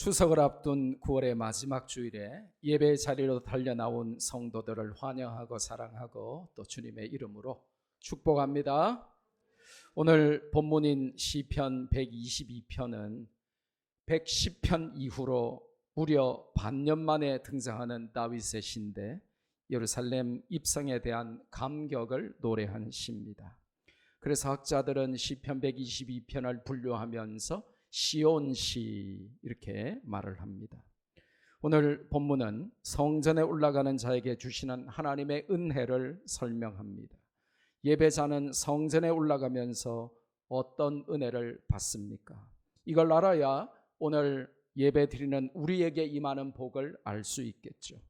추석을 앞둔 9월의 마지막 주일에 예배 자리로 달려나온 성도들을 환영하고 사랑하고 또 주님의 이름으로 축복합니다. 오늘 본문인 시편 122편은 110편 이후로 무려 반년 만에 등장하는 다윗의 시인데 예루살렘 입성에 대한 감격을 노래한 시입니다. 그래서 학자들은 시편 122편을 분류하면서 시온시 이렇게 말을 합니다. 오늘 본문은 성전에 올라가는 자에게 주시는 하나님의 은혜를 설명합니다. 예배자는 성전에 올라가면서 어떤 은혜를 받습니까? 이걸 알아야 오늘 예배 드리는 우리에게 임하는 복을 알 수 있겠죠.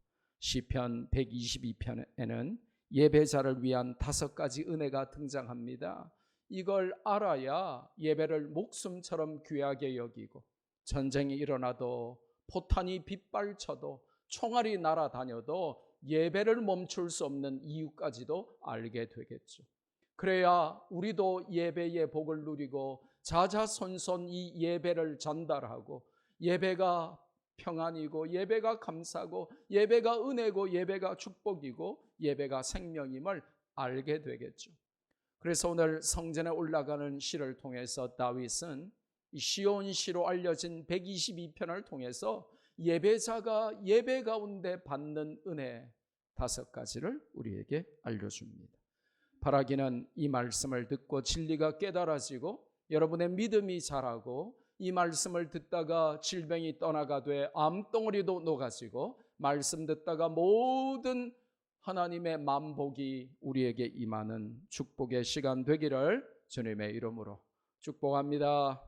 시편 122편에는 예배자를 위한 5가지 은혜가 등장합니다. 이걸 알아야 예배를 목숨처럼 귀하게 여기고 전쟁이 일어나도 포탄이 빗발쳐도 총알이 날아다녀도 예배를 멈출 수 없는 이유까지도 알게 되겠죠. 그래야 우리도 예배의 복을 누리고 자자손손 이 예배를 전달하고 예배가 평안이고 예배가 감사고 예배가 은혜고 예배가 축복이고 예배가 생명임을 알게 되겠죠. 그래서 오늘 성전에 올라가는 시를 통해서 다윗은 시온시로 알려진 122편을 통해서 예배자가 예배 가운데 받는 은혜 5가지를 우리에게 알려줍니다. 바라기는 이 말씀을 듣고 진리가 깨달아지고 여러분의 믿음이 자라고 이 말씀을 듣다가 질병이 떠나가되 암덩어리도 녹아지고 말씀 듣다가 모든 하나님의 만복이 우리에게 임하는 축복의 시간 되기를 주님의 이름으로 축복합니다.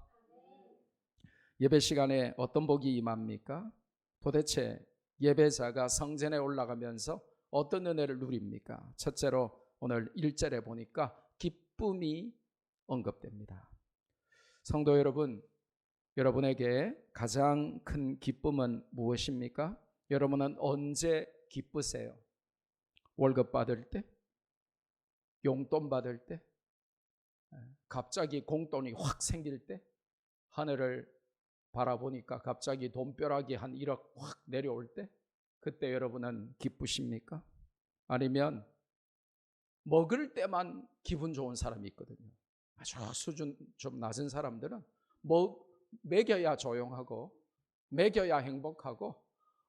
예배 시간에 어떤 복이 임합니까? 도대체 예배자가 성전에 올라가면서 어떤 은혜를 누립니까? 첫째로 오늘 1절에 보니까 기쁨이 언급됩니다. 성도 여러분, 여러분에게 가장 큰 기쁨은 무엇입니까? 여러분은 언제 기쁘세요? 월급 받을 때? 용돈 받을 때? 갑자기 공돈이 확 생길 때? 하늘을 바라보니까 갑자기 돈벼락이 한 1억 확 내려올 때? 그때 여러분은 기쁘십니까? 아니면 먹을 때만 기분 좋은 사람이 있거든요. 아주 수준 좀 낮은 사람들은 먹여야 조용하고 먹여야 행복하고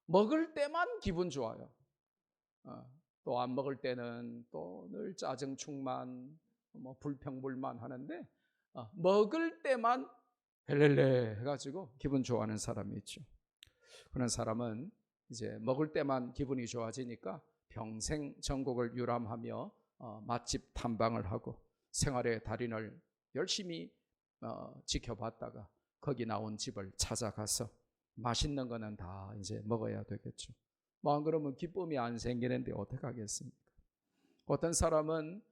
먹을 때만 기분 좋아요. 또 안 먹을 때는 또 늘 짜증 충만, 불평불만 하는데 먹을 때만 헬렐레 해가지고 기분 좋아하는 사람이 있죠. 그런 사람은 이제 먹을 때만 기분이 좋아지니까 평생 전국을 유람하며 맛집 탐방을 하고 생활의 달인을 열심히 지켜봤다가 거기 나온 집을 찾아가서 맛있는 거는 다 이제 먹어야 되겠죠. 안 그러면 기쁨이 안 생기는데 어떻게 하겠습니까? 어떤 사람은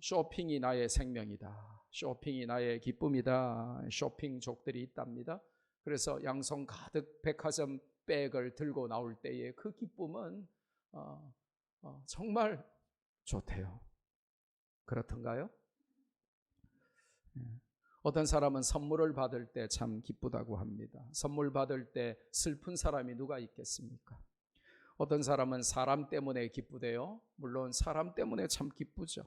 쇼핑이 나의 생명이다, 쇼핑이 나의 기쁨이다, 쇼핑족들이 있답니다. 그래서 양손 가득 백화점 백을 들고 나올 때의 그 기쁨은 정말 좋대요. 그렇던가요? 어떤 사람은 선물을 받을 때 참 기쁘다고 합니다. 선물 받을 때 슬픈 사람이 누가 있겠습니까? 어떤 사람은 사람 때문에 기쁘대요. 물론 사람 때문에 참 기쁘죠.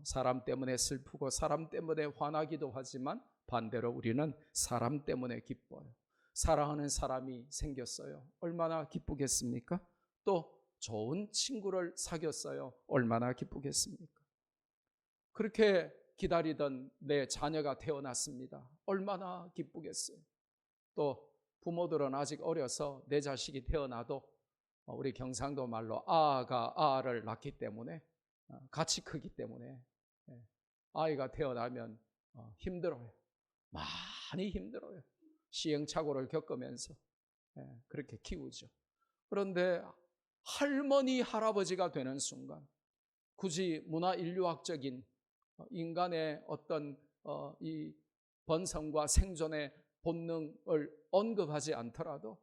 사람 때문에 슬프고 사람 때문에 화나기도 하지만 반대로 우리는 사람 때문에 기뻐요. 사랑하는 사람이 생겼어요. 얼마나 기쁘겠습니까? 또 좋은 친구를 사귀었어요. 얼마나 기쁘겠습니까? 그렇게 기다리던 내 자녀가 태어났습니다. 얼마나 기쁘겠어요. 또 부모들은 아직 어려서 내 자식이 태어나도 우리 경상도 말로 아가 아를 낳기 때문에 같이 크기 때문에 아이가 태어나면 힘들어요. 많이 힘들어요. 시행착오를 겪으면서 그렇게 키우죠. 그런데 할머니 할아버지가 되는 순간 굳이 문화인류학적인 인간의 어떤 이 번성과 생존의 본능을 언급하지 않더라도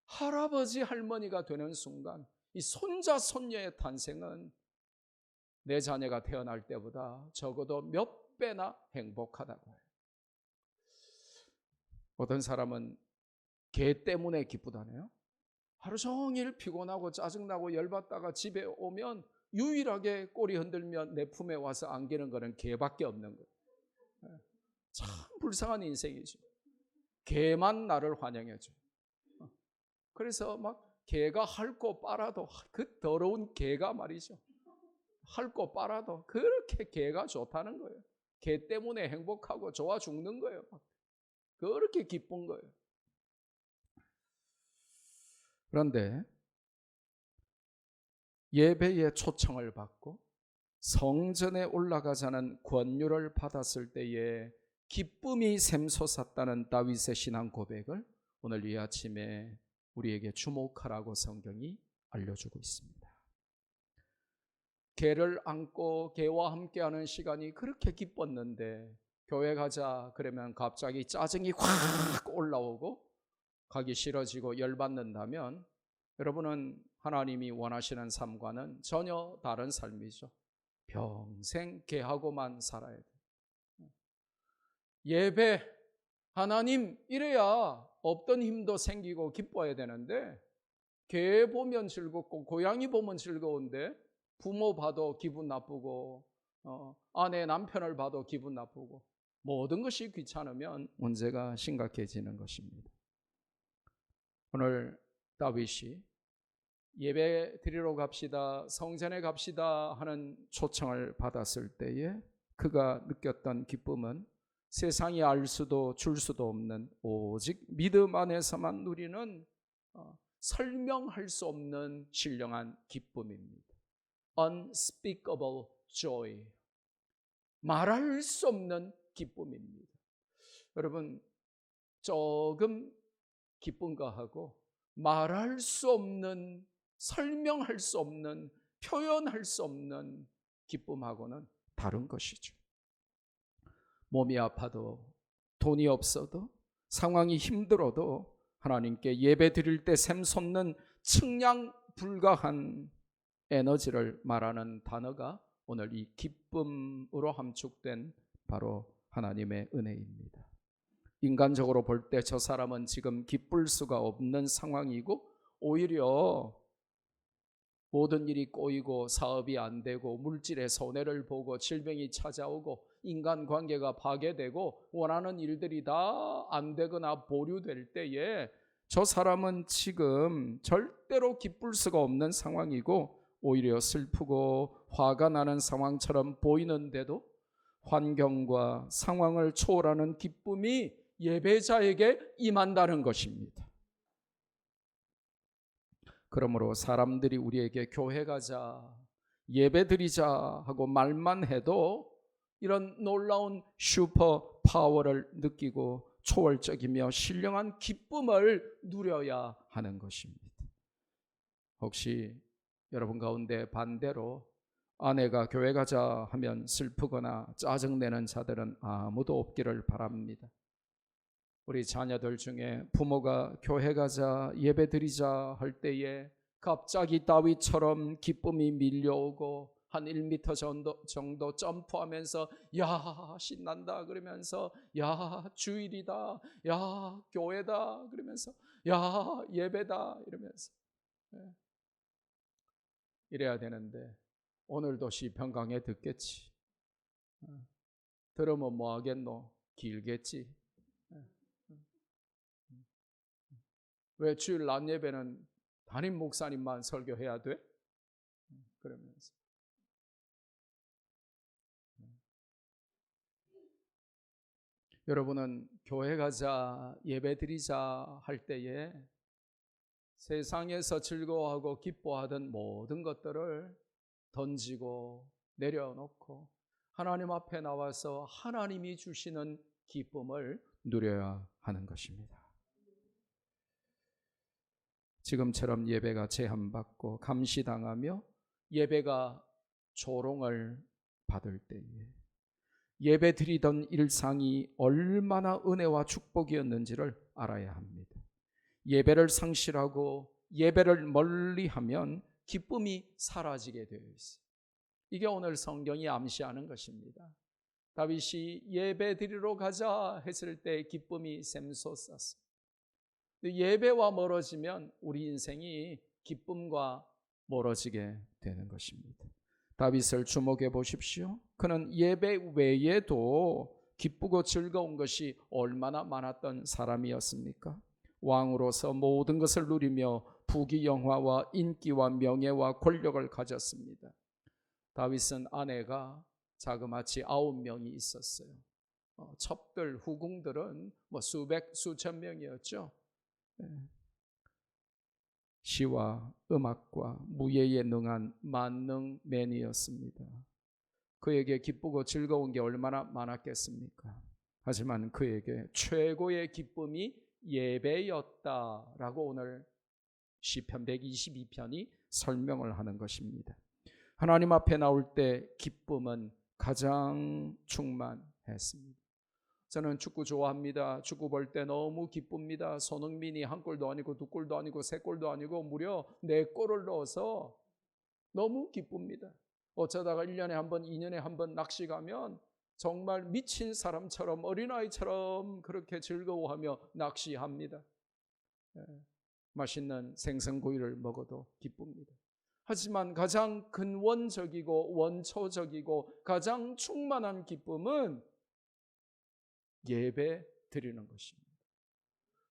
할아버지 할머니가 되는 순간 이 손자 손녀의 탄생은 내 자녀가 태어날 때보다 적어도 몇 배나 행복하다고 해요. 어떤 사람은 개 때문에 기쁘다네요. 하루 종일 피곤하고 짜증나고 열받다가 집에 오면 유일하게 꼬리 흔들면 내 품에 와서 안기는 거는 개밖에 없는 거예요. 참 불쌍한 인생이죠. 개만 나를 환영해줘. 그래서 막 개가 핥고 빨아도, 그 더러운 개가 말이죠, 핥고 빨아도 그렇게 개가 좋다는 거예요. 개 때문에 행복하고 좋아 죽는 거예요. 그렇게 기쁜 거예요. 그런데 예배의 초청을 받고 성전에 올라가자는 권유를 받았을 때에 기쁨이 샘솟았다는 다윗의 신앙 고백을 오늘 이 아침에 우리에게 주목하라고 성경이 알려주고 있습니다. 개를 안고 개와 함께하는 시간이 그렇게 기뻤는데 교회 가자 그러면 갑자기 짜증이 확 올라오고 가기 싫어지고 열받는다면 여러분은 하나님이 원하시는 삶과는 전혀 다른 삶이죠. 평생 개하고만 살아야 돼요. 예배, 하나님 이래야 없던 힘도 생기고 기뻐야 되는데 개 보면 즐겁고 고양이 보면 즐거운데 부모 봐도 기분 나쁘고 아내 남편을 봐도 기분 나쁘고 모든 것이 귀찮으면 문제가 심각해지는 것입니다. 오늘 다윗이 예배 드리러 갑시다, 성전에 갑시다 하는 초청을 받았을 때에 그가 느꼈던 기쁨은 세상이 알 수도 줄 수도 없는 오직 믿음 안에서만 누리는 설명할 수 없는 신령한 기쁨입니다. Unspeakable joy. 말할 수 없는 기쁨입니다. 여러분, 조금 기쁨과 하고 말할 수 없는, 설명할 수 없는, 표현할 수 없는 기쁨하고는 다른 것이죠. 몸이 아파도 돈이 없어도 상황이 힘들어도 하나님께 예배 드릴 때 샘솟는 측량 불가한 에너지를 말하는 단어가 오늘 이 기쁨으로 함축된 바로 하나님의 은혜입니다. 인간적으로 볼 때 저 사람은 지금 기쁠 수가 없는 상황이고 오히려 모든 일이 꼬이고 사업이 안 되고 물질의 손해를 보고 질병이 찾아오고 인간관계가 파괴되고 원하는 일들이 다 안 되거나 보류될 때에 저 사람은 지금 절대로 기쁠 수가 없는 상황이고 오히려 슬프고 화가 나는 상황처럼 보이는데도 환경과 상황을 초월하는 기쁨이 예배자에게 임한다는 것입니다. 그러므로 사람들이 우리에게 교회 가자, 예배 드리자 하고 말만 해도 이런 놀라운 슈퍼 파워를 느끼고 초월적이며 신령한 기쁨을 누려야 하는 것입니다. 혹시 여러분 가운데 반대로 아내가 교회 가자 하면 슬프거나 짜증내는 자들은 아무도 없기를 바랍니다. 우리 자녀들 중에 부모가 교회 가자, 예배 드리자 할 때에 갑자기 다윗처럼 기쁨이 밀려오고 한 1m 정도 점프하면서 야 신난다 그러면서 야 주일이다, 야 교회다 그러면서 야 예배다 이러면서 이래야 되는데 오늘도 시편 강해 듣겠지. 들으면 뭐 하겠노? 길겠지. 왜 주일 낮 예배는 담임 목사님만 설교해야 돼? 그러면서 여러분은 교회 가자, 예배 드리자 할 때에 세상에서 즐거워하고 기뻐하던 모든 것들을 던지고 내려놓고 하나님 앞에 나와서 하나님이 주시는 기쁨을 누려야 하는 것입니다. 지금처럼 예배가 제한받고 감시당하며 예배가 조롱을 받을 때에 예배 드리던 일상이 얼마나 은혜와 축복이었는지를 알아야 합니다. 예배를 상실하고 예배를 멀리하면 기쁨이 사라지게 되어 있어요. 이게 오늘 성경이 암시하는 것입니다. 다윗이 예배 드리러 가자 했을 때 기쁨이 샘솟았어요. 예배와 멀어지면 우리 인생이 기쁨과 멀어지게 되는 것입니다. 다윗을 주목해 보십시오. 그는 예배 외에도 기쁘고 즐거운 것이 얼마나 많았던 사람이었습니까? 왕으로서 모든 것을 누리며 부귀영화와 인기와 명예와 권력을 가졌습니다. 다윗은 아내가 자그마치 9명이 있었어요. 첩들, 후궁들은 수천 명이었죠. 시와 음악과 무예에 능한 만능맨이었습니다. 그에게 기쁘고 즐거운 게 얼마나 많았겠습니까? 하지만 그에게 최고의 기쁨이 예배였다라고 오늘 시편 122편이 설명을 하는 것입니다. 하나님 앞에 나올 때 기쁨은 가장 충만했습니다. 저는 축구 좋아합니다. 축구 볼 때 너무 기쁩니다. 손흥민이 한 골도 아니고 두 골도 아니고 세 골도 아니고 무려 4골을 넣어서 너무 기쁩니다. 어쩌다가 1년에 한 번, 2년에 한 번 낚시 가면 정말 미친 사람처럼 어린아이처럼 그렇게 즐거워하며 낚시합니다. 맛있는 생선구이를 먹어도 기쁩니다. 하지만 가장 근원적이고 원초적이고 가장 충만한 기쁨은 예배 드리는 것입니다.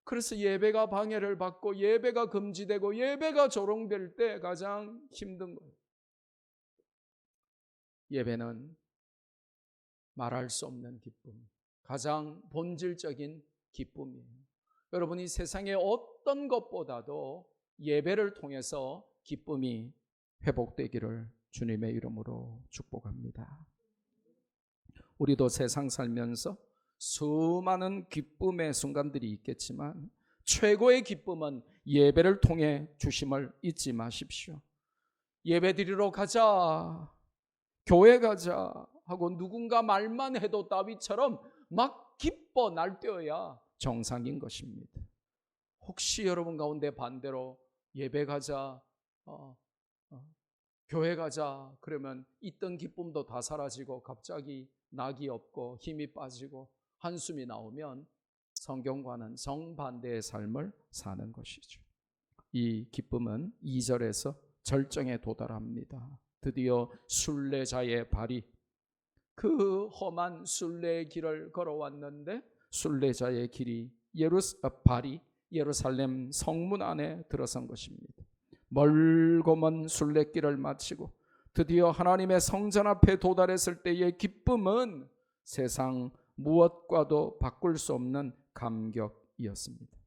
그래서 예배가 방해를 받고 예배가 금지되고 예배가 조롱될 때 가장 힘든 거예요. 예배는 말할 수 없는 기쁨, 가장 본질적인 기쁨이에요. 여러분이 세상의 어떤 것보다도 예배를 통해서 기쁨이 회복되기를 주님의 이름으로 축복합니다. 우리도 세상 살면서 수많은 기쁨의 순간들이 있겠지만 최고의 기쁨은 예배를 통해 주심을 잊지 마십시오. 예배 드리러 가자, 교회 가자 하고 누군가 말만 해도 다윗처럼 막 기뻐 날뛰어야 정상인 것입니다. 혹시 여러분 가운데 반대로 예배 가자, 교회 가자 그러면 있던 기쁨도 다 사라지고 갑자기 낙이 없고 힘이 빠지고 한숨이 나오면 성경과는 정반대의 삶을 사는 것이죠. 이 기쁨은 2절에서 절정에 도달합니다. 드디어 순례자의 발이 그 험한 순례의 길을 걸어왔는데 순례자의 발이 예루살렘 성문 안에 들어선 것입니다. 멀고 먼 순례길을 마치고 드디어 하나님의 성전 앞에 도달했을 때의 기쁨은 세상 무엇과도 바꿀 수 없는 감격이었습니다.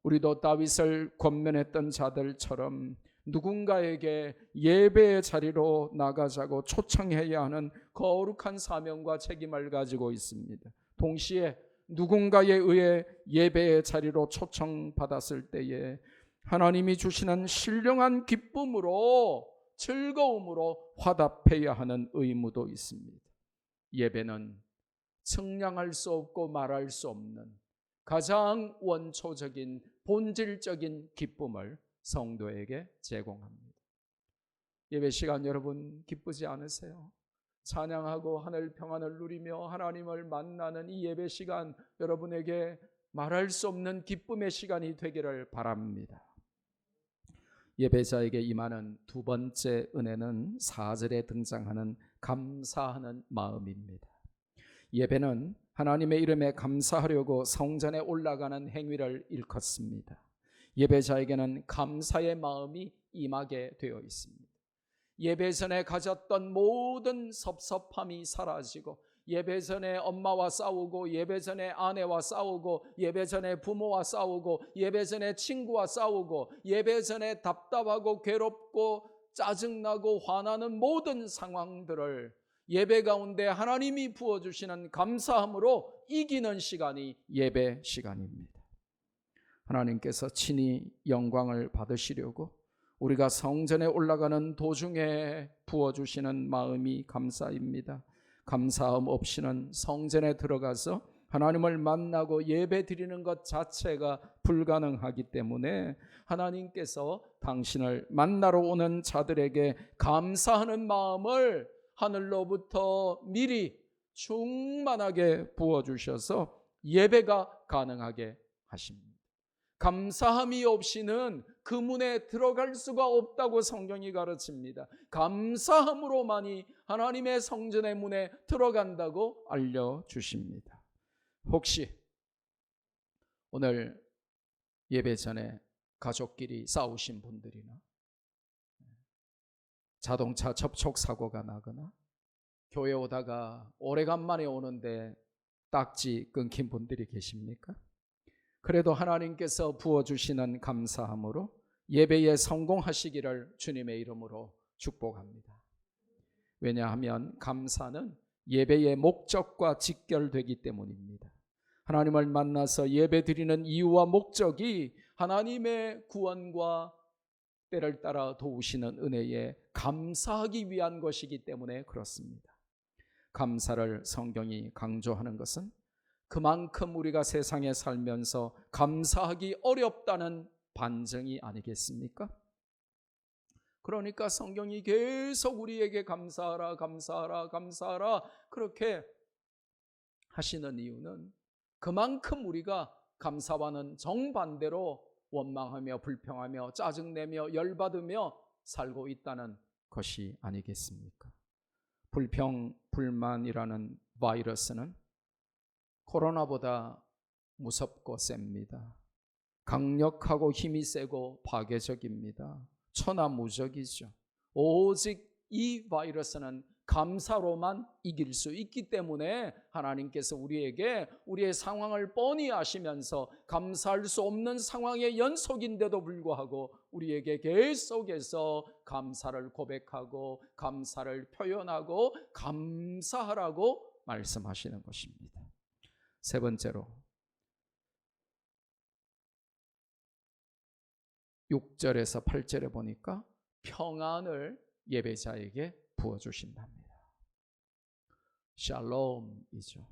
우리도 다윗을 권면했던 자들처럼 누군가에게 예배의 자리로 나가자고 초청해야 하는 거룩한 사명과 책임을 가지고 있습니다. 동시에 누군가에 의해 예배의 자리로 초청받았을 때에 하나님이 주시는 신령한 기쁨으로 즐거움으로 화답해야 하는 의무도 있습니다. 예배는 측량할 수 없고 말할 수 없는 가장 원초적인 본질적인 기쁨을 성도에게 제공합니다. 예배 시간 여러분 기쁘지 않으세요? 찬양하고 하늘 평안을 누리며 하나님을 만나는 이 예배 시간 여러분에게 말할 수 없는 기쁨의 시간이 되기를 바랍니다. 예배자에게 임하는 두 번째 은혜는 4절에 등장하는 감사하는 마음입니다. 예배는 하나님의 이름에 감사하려고 성전에 올라가는 행위를 일컫습니다. 예배자에게는 감사의 마음이 임하게 되어 있습니다. 예배 전에 가졌던 모든 섭섭함이 사라지고 예배 전에 엄마와 싸우고 예배 전에 아내와 싸우고 예배 전에 부모와 싸우고 예배 전에 친구와 싸우고 예배 전에 답답하고 괴롭고 짜증나고 화나는 모든 상황들을 예배 가운데 하나님이 부어주시는 감사함으로 이기는 시간이 예배 시간입니다. 하나님께서 친히 영광을 받으시려고 우리가 성전에 올라가는 도중에 부어주시는 마음이 감사입니다. 감사함 없이는 성전에 들어가서 하나님을 만나고 예배 드리는 것 자체가 불가능하기 때문에 하나님께서 당신을 만나러 오는 자들에게 감사하는 마음을 하늘로부터 미리 충만하게 부어주셔서 예배가 가능하게 하십니다. 감사함이 없이는 그 문에 들어갈 수가 없다고 성경이 가르칩니다. 감사함으로만이 하나님의 성전의 문에 들어간다고 알려주십니다. 혹시 오늘 예배 전에 가족끼리 싸우신 분들이나 자동차 접촉 사고가 나거나 교회 오다가 오래간만에 오는데 딱지 끊긴 분들이 계십니까? 그래도 하나님께서 부어주시는 감사함으로 예배에 성공하시기를 주님의 이름으로 축복합니다. 왜냐하면 감사는 예배의 목적과 직결되기 때문입니다. 하나님을 만나서 예배 드리는 이유와 목적이 하나님의 구원과 때를 따라 도우시는 은혜에 감사하기 위한 것이기 때문에 그렇습니다. 감사를 성경이 강조하는 것은 그만큼 우리가 세상에 살면서 감사하기 어렵다는 반증이 아니겠습니까? 그러니까 성경이 계속 우리에게 감사하라, 감사하라, 감사하라 그렇게 하시는 이유는 그만큼 우리가 감사와는 정반대로 원망하며 불평하며 짜증내며 열받으며 살고 있다는 것이 아니겠습니까? 불평, 불만이라는 바이러스는 코로나보다 무섭고 셉니다. 강력하고 힘이 세고 파괴적입니다. 천하무적이죠. 오직 이 바이러스는 감사로만 이길 수 있기 때문에 하나님께서 우리에게 우리의 상황을 뻔히 아시면서 감사할 수 없는 상황의 연속인데도 불구하고 우리에게 계속해서 감사를 고백하고 감사를 표현하고 감사하라고 말씀하시는 것입니다. 세 번째로 6절에서 8절에 보니까 평안을 예배자에게 부어주신답니다. 샬롬이죠.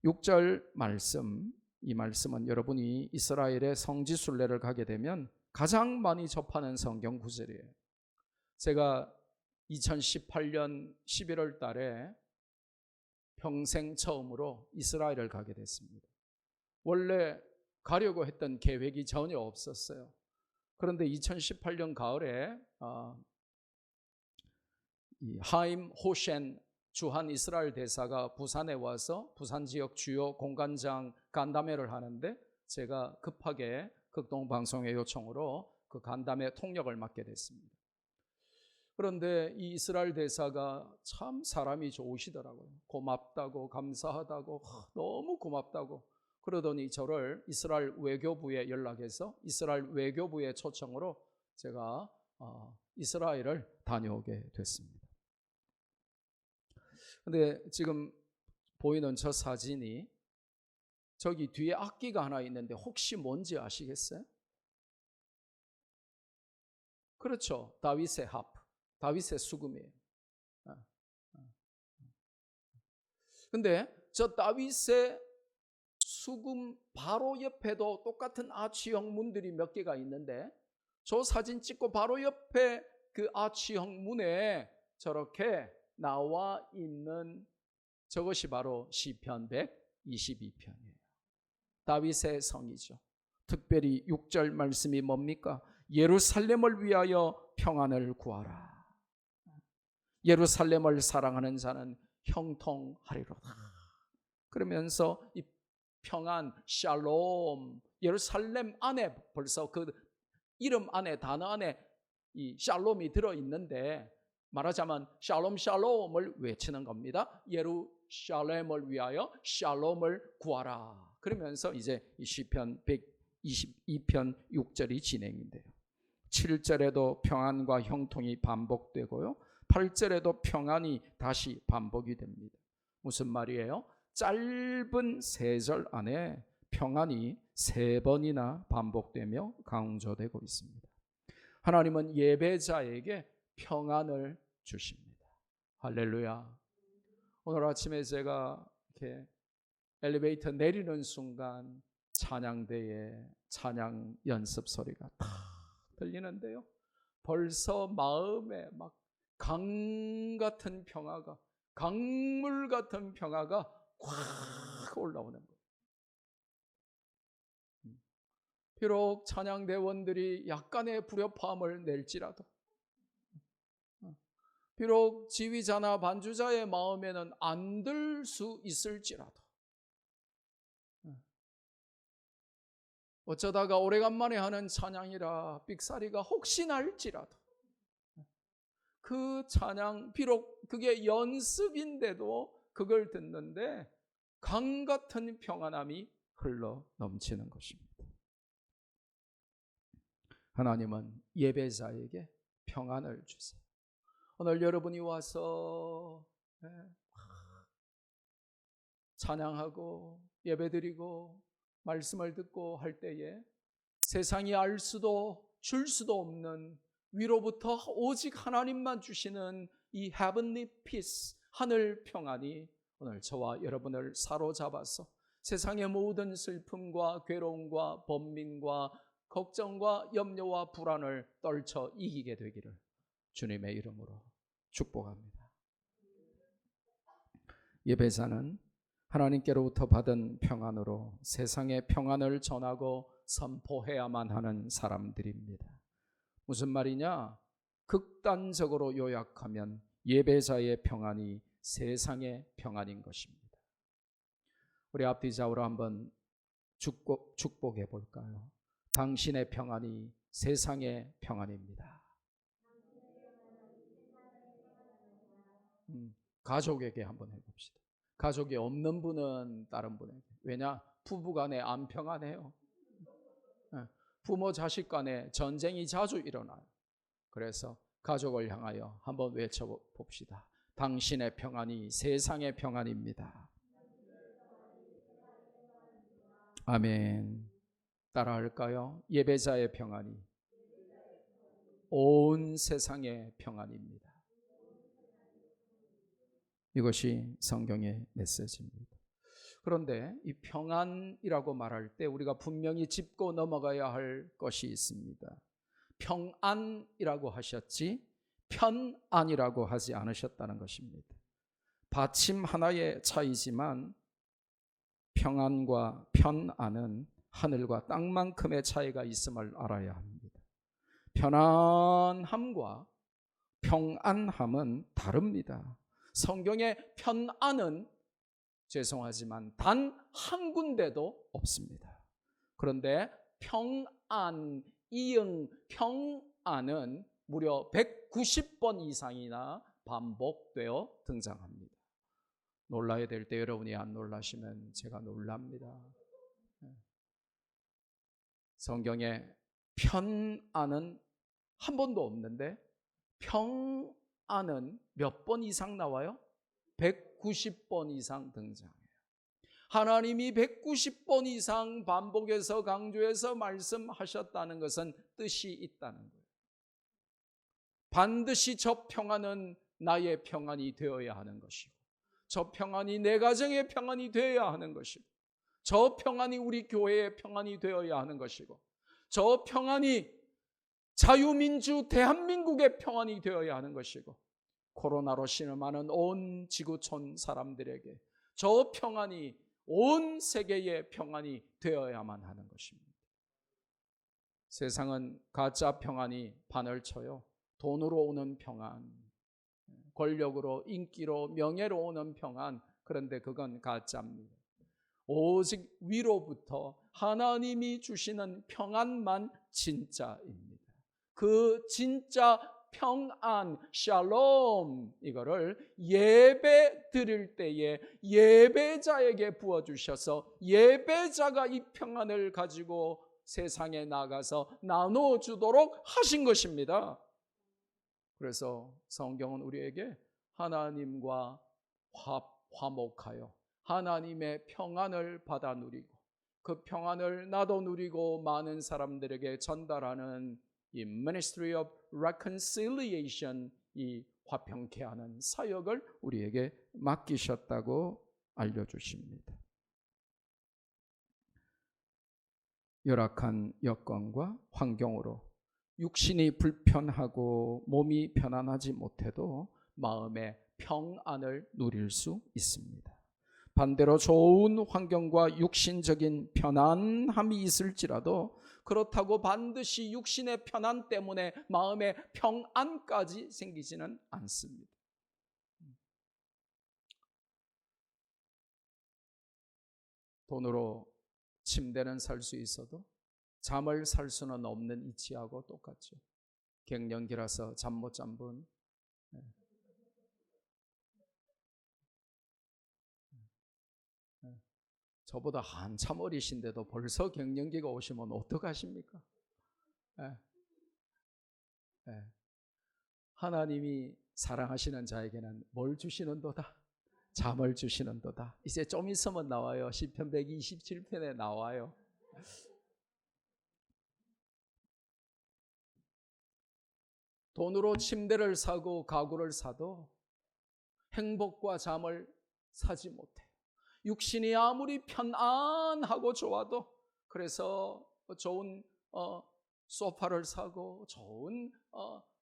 6절 말씀, 이 말씀은 여러분이 이스라엘의 성지순례를 가게 되면 가장 많이 접하는 성경 구절이에요. 제가 2018년 11월 달에 평생 처음으로 이스라엘을 가게 됐습니다. 원래 가려고 했던 계획이 전혀 없었어요. 그런데 2018년 가을에 하임 호셴 주한 이스라엘 대사가 부산에 와서 부산 지역 주요 공관장 간담회를 하는데 제가 급하게 극동방송의 요청으로 그 간담회 통역을 맡게 됐습니다. 그런데 이 이스라엘 대사가 참 사람이 좋으시더라고요. 고맙다고 감사하다고 너무 고맙다고 그러더니 저를 이스라엘 외교부에 연락해서 이스라엘 외교부의 초청으로 제가 이스라엘을 다녀오게 됐습니다. 근데 지금 보이는 저 사진이 저기 뒤에 악기가 하나 있는데 혹시 뭔지 아시겠어요? 그렇죠. 다윗의 하프, 다윗의 수금이에요. 근데 저 다윗의 수금 바로 옆에도 똑같은 아치형 문들이 몇 개가 있는데 저 사진 찍고 바로 옆에 그 아치형 문에 저렇게 나와 있는 저것이 바로 시편 122편이에요. 다윗의 성이죠. 특별히 6절 말씀이 뭡니까? 예루살렘을 위하여 평안을 구하라. 예루살렘을 사랑하는 자는 형통하리로다. 그러면서 이 평안, 샬롬, 예루살렘 안에 벌써 그 이름 안에 단어 안에 이 샬롬이 들어있는데 말하자면 샬롬 샬롬을 외치는 겁니다. 예루살렘을 위하여 샬롬을 구하라. 그러면서 이제 이 시편 122편 6절이 진행이 돼요. 7절에도 평안과 형통이 반복되고요. 8절에도 평안이 다시 반복이 됩니다. 무슨 말이에요? 짧은 3절 안에 평안이 3번이나 반복되며 강조되고 있습니다. 하나님은 예배자에게 평안을 주십니다. 할렐루야. 오늘 아침에 제가 이렇게 엘리베이터 내리는 순간 찬양대에 찬양 연습 소리가 다 들리는데요. 벌써 마음에 막 강 같은 평화가, 강물 같은 평화가 확 올라오는 거예요. 비록 찬양대원들이 약간의 불협화음을 낼지라도, 비록 지휘자나 반주자의 마음에는 안 들 수 있을지라도, 어쩌다가 오래간만에 하는 찬양이라 삑사리가 혹시 날지라도 그 찬양, 비록 그게 연습인데도 그걸 듣는데 강 같은 평안함이 흘러 넘치는 것입니다. 하나님은 예배자에게 평안을 주세요. 오늘 여러분이 와서 찬양하고 예배드리고 말씀을 듣고 할 때에 세상이 알 수도 줄 수도 없는 위로부터 오직 하나님만 주시는 이 heavenly peace, 하늘 평안이 오늘 저와 여러분을 사로잡아서 세상의 모든 슬픔과 괴로움과 번민과 걱정과 염려와 불안을 떨쳐 이기게 되기를 주님의 이름으로 축복합니다. 예배자는 하나님께로부터 받은 평안으로 세상의 평안을 전하고 선포해야만 하는 사람들입니다. 무슨 말이냐? 극단적으로 요약하면 예배자의 평안이 세상의 평안인 것입니다. 우리 앞뒤 좌우로 한번 축복해 볼까요? 당신의 평안이 세상의 평안입니다. 가족에게 한번 해봅시다. 가족이 없는 분은 다른 분에게. 왜냐? 부부 간에 안 평안해요. 부모 자식 간에 전쟁이 자주 일어나요. 그래서 가족을 향하여 한번 외쳐봅시다. 당신의 평안이 세상의 평안입니다. 아멘. 따라할까요? 예배자의 평안이 온 세상의 평안입니다. 이것이 성경의 메시지입니다. 그런데 이 평안이라고 말할 때 우리가 분명히 짚고 넘어가야 할 것이 있습니다. 평안이라고 하셨지 편안이라고 하지 않으셨다는 것입니다. 받침 하나의 차이지만 평안과 편안은 하늘과 땅만큼의 차이가 있음을 알아야 합니다. 편안함과 평안함은 다릅니다. 성경의 편안은 죄송하지만 단 한 군데도 없습니다. 그런데 평안, 이응, 평안은 무려 190번 이상이나 반복되어 등장합니다. 놀라야 될 때 여러분이 안 놀라시면 제가 놀랍니다. 성경에 편안은 한 번도 없는데 평안은 몇 번 이상 나와요? 190번 이상 등장해요. 하나님이 190번 이상 반복해서 강조해서 말씀하셨다는 것은 뜻이 있다는 거예요. 반드시 저 평안은 나의 평안이 되어야 하는 것이고, 저 평안이 내 가정의 평안이 되어야 하는 것이고, 저 평안이 우리 교회의 평안이 되어야 하는 것이고, 저 평안이 자유민주 대한민국의 평안이 되어야 하는 것이고, 코로나로 신음하는 온 지구촌 사람들에게 저 평안이 온 세계의 평안이 되어야만 하는 것입니다. 세상은 가짜 평안이 판을 쳐요. 돈으로 오는 평안, 권력으로, 인기로, 명예로 오는 평안, 그런데 그건 가짜입니다. 오직 위로부터 하나님이 주시는 평안만 진짜입니다. 그 진짜 평안, 샬롬, 이거를 예배 드릴 때에 예배자에게 부어주셔서 예배자가 이 평안을 가지고 세상에 나가서 나눠주도록 하신 것입니다. 그래서 성경은 우리에게 하나님과 화목하여 하나님의 평안을 받아 누리고 그 평안을 나도 누리고 많은 사람들에게 전달하는 이 Ministry of Reconciliation, 이 화평케 하는 사역을 우리에게 맡기셨다고 알려주십니다. 열악한 여건과 환경으로 육신이 불편하고 몸이 편안하지 못해도 마음의 평안을 누릴 수 있습니다. 반대로 좋은 환경과 육신적인 편안함이 있을지라도 그렇다고 반드시 육신의 편안 때문에 마음의 평안까지 생기지는 않습니다. 돈으로 침대는 살 수 있어도 잠을 살 수는 없는 이치하고 똑같죠. 갱년기라서 잠 못 잔 분, 저보다 한참 어리신데도 벌써 갱년기가 오시면 어떡하십니까? 예, 예. 하나님이 사랑하시는 자에게는 뭘 주시는도다? 잠을 주시는도다. 이제 좀 있으면 나와요. 시편 127편에 나와요. 돈으로 침대를 사고 가구를 사도 행복과 잠을 사지 못해요. 육신이 아무리 편안하고 좋아도, 그래서 좋은 소파를 사고 좋은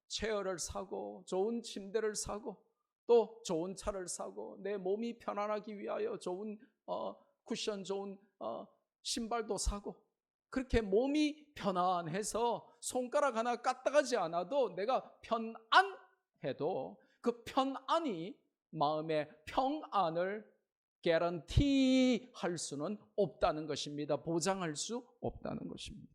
체어를 사고 좋은 침대를 사고 또 좋은 차를 사고 내 몸이 편안하기 위하여 좋은 쿠션, 좋은 신발도 사고, 그렇게 몸이 편안해서 손가락 하나 까딱하지 않아도 내가 편안해도 그 편안이 마음의 평안을 개런티 할 수는 없다는 것입니다. 보장할 수 없다는 것입니다.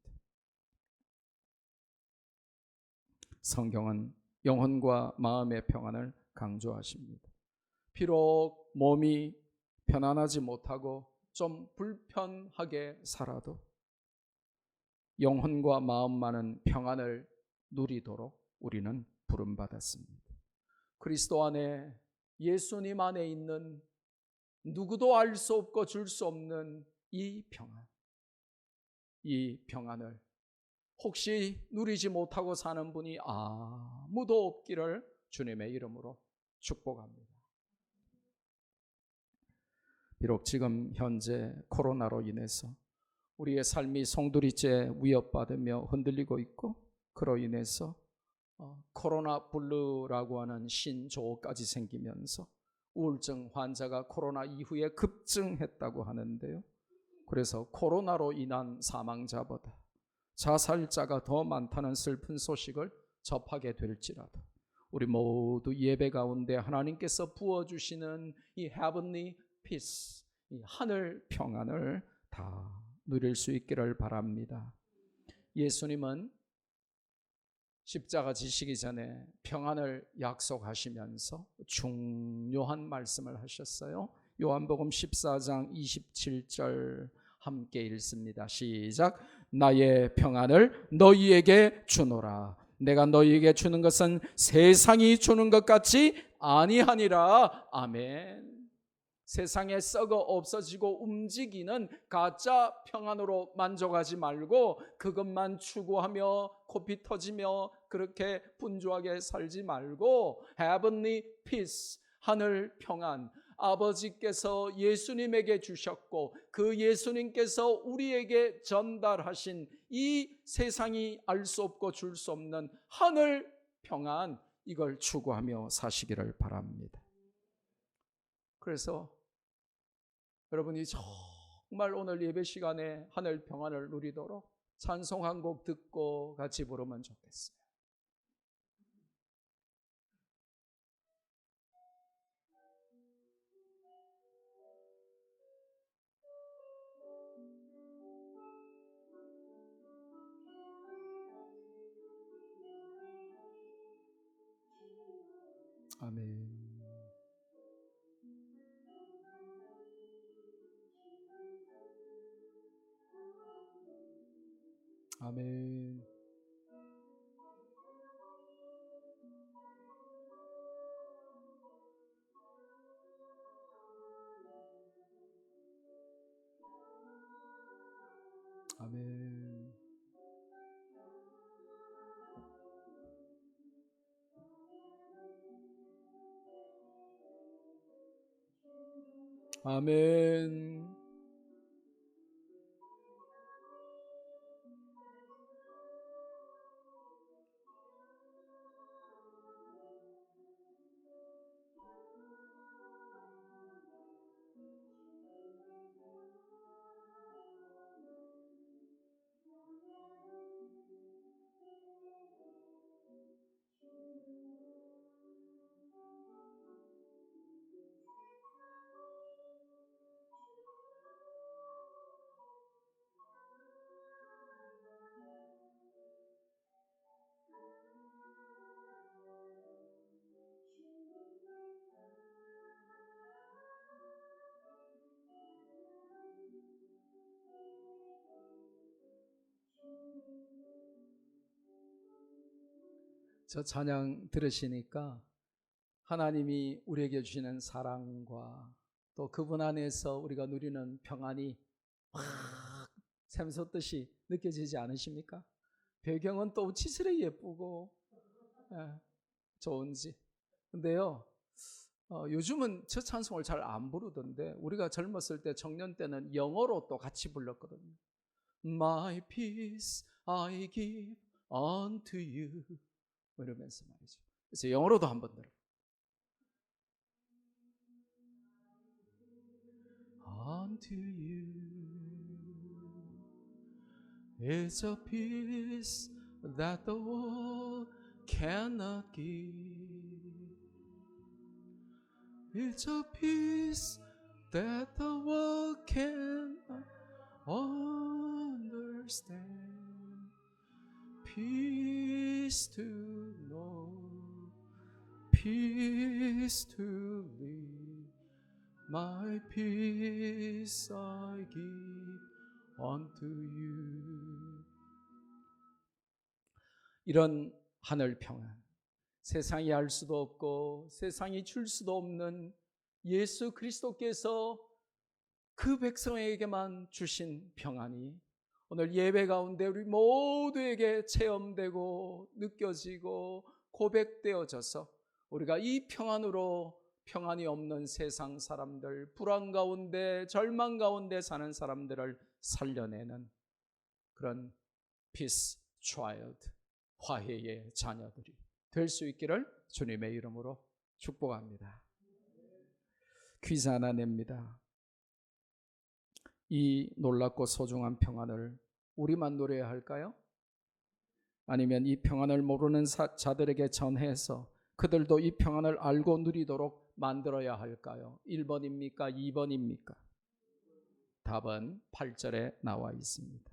성경은 영혼과 마음의 평안을 강조하십니다. 비록 몸이 편안하지 못하고 좀 불편하게 살아도 영혼과 마음만은 평안을 누리도록 우리는 부름받았습니다. 그리스도 안에, 예수님 안에 있는 누구도 알 수 없고 줄 수 없는 이 평안, 이 평안을 혹시 누리지 못하고 사는 분이 아무도 없기를 주님의 이름으로 축복합니다. 비록 지금 현재 코로나로 인해서 우리의 삶이 송두리째 위협받으며 흔들리고 있고, 그로 인해서 코로나 블루라고 하는 신조어까지 생기면서 우울증 환자가 코로나 이후에 급증했다고 하는데요. 그래서 코로나로 인한 사망자보다 자살자가 더 많다는 슬픈 소식을 접하게 될지라도 우리 모두 예배 가운데 하나님께서 부어주시는 이 heavenly peace, 이 하늘 평안을 다 누릴 수 있기를 바랍니다. 예수님은 십자가 지시기 전에 평안을 약속하시면서 중요한 말씀을 하셨어요. 요한복음 14장 27절 함께 읽습니다. 시작. 나의 평안을 너희에게 주노라. 내가 너희에게 주는 것은 세상이 주는 것 같지 아니하니라. 아멘. 세상에 썩어 없어지고 움직이는 가짜 평안으로 만족하지 말고 그것만 추구하며 코피 터지며 그렇게 분주하게 살지 말고 heavenly peace, 하늘 평안, 아버지께서 예수님에게 주셨고 그 예수님께서 우리에게 전달하신 이 세상이 알 수 없고 줄 수 없는 하늘 평안, 이걸 추구하며 사시기를 바랍니다. 그래서 여러분이 정말 오늘 예배 시간에 하늘 평안을 누리도록 찬송 한 곡 듣고 같이 부르면 좋겠어요. 아멘. 아멘. 아멘. 아멘. 저 찬양 들으시니까 하나님이 우리에게 주시는 사랑과 또 그분 안에서 우리가 누리는 평안이 확 샘솟듯이 느껴지지 않으십니까? 배경은 또 치스레 예쁘고 좋은지. 근데요, 요즘은 저 찬송을 잘 안 부르던데 우리가 젊었을 때 청년 때는 영어로 또 같이 불렀거든요. My peace I give unto you 이러면서 말이죠. 그래서 영어로도 한번 들어. Unto you is a peace that the world cannot give. It's a peace that the world cannot understand. Peace to know, peace to live. My peace I give unto you. 이런 하늘 평안, 세상이 알 수도 없고 세상이 줄 수도 없는 예수 그리스도께서 그 백성에게만 주신 평안이 오늘 예배 가운데 우리 모두에게 체험되고 느껴지고 고백되어져서 우리가 이 평안으로 평안이 없는 세상 사람들, 불안 가운데 절망 가운데 사는 사람들을 살려내는 그런 Peace Child, 화해의 자녀들이 될 수 있기를 주님의 이름으로 축복합니다. 퀴즈 하나 냅니다. 이 놀랍고 소중한 평안을 우리만 누려야 할까요? 아니면 이 평안을 모르는 자들에게 전해서 그들도 이 평안을 알고 누리도록 만들어야 할까요? 1번입니까? 2번입니까? 답은 8절에 나와 있습니다.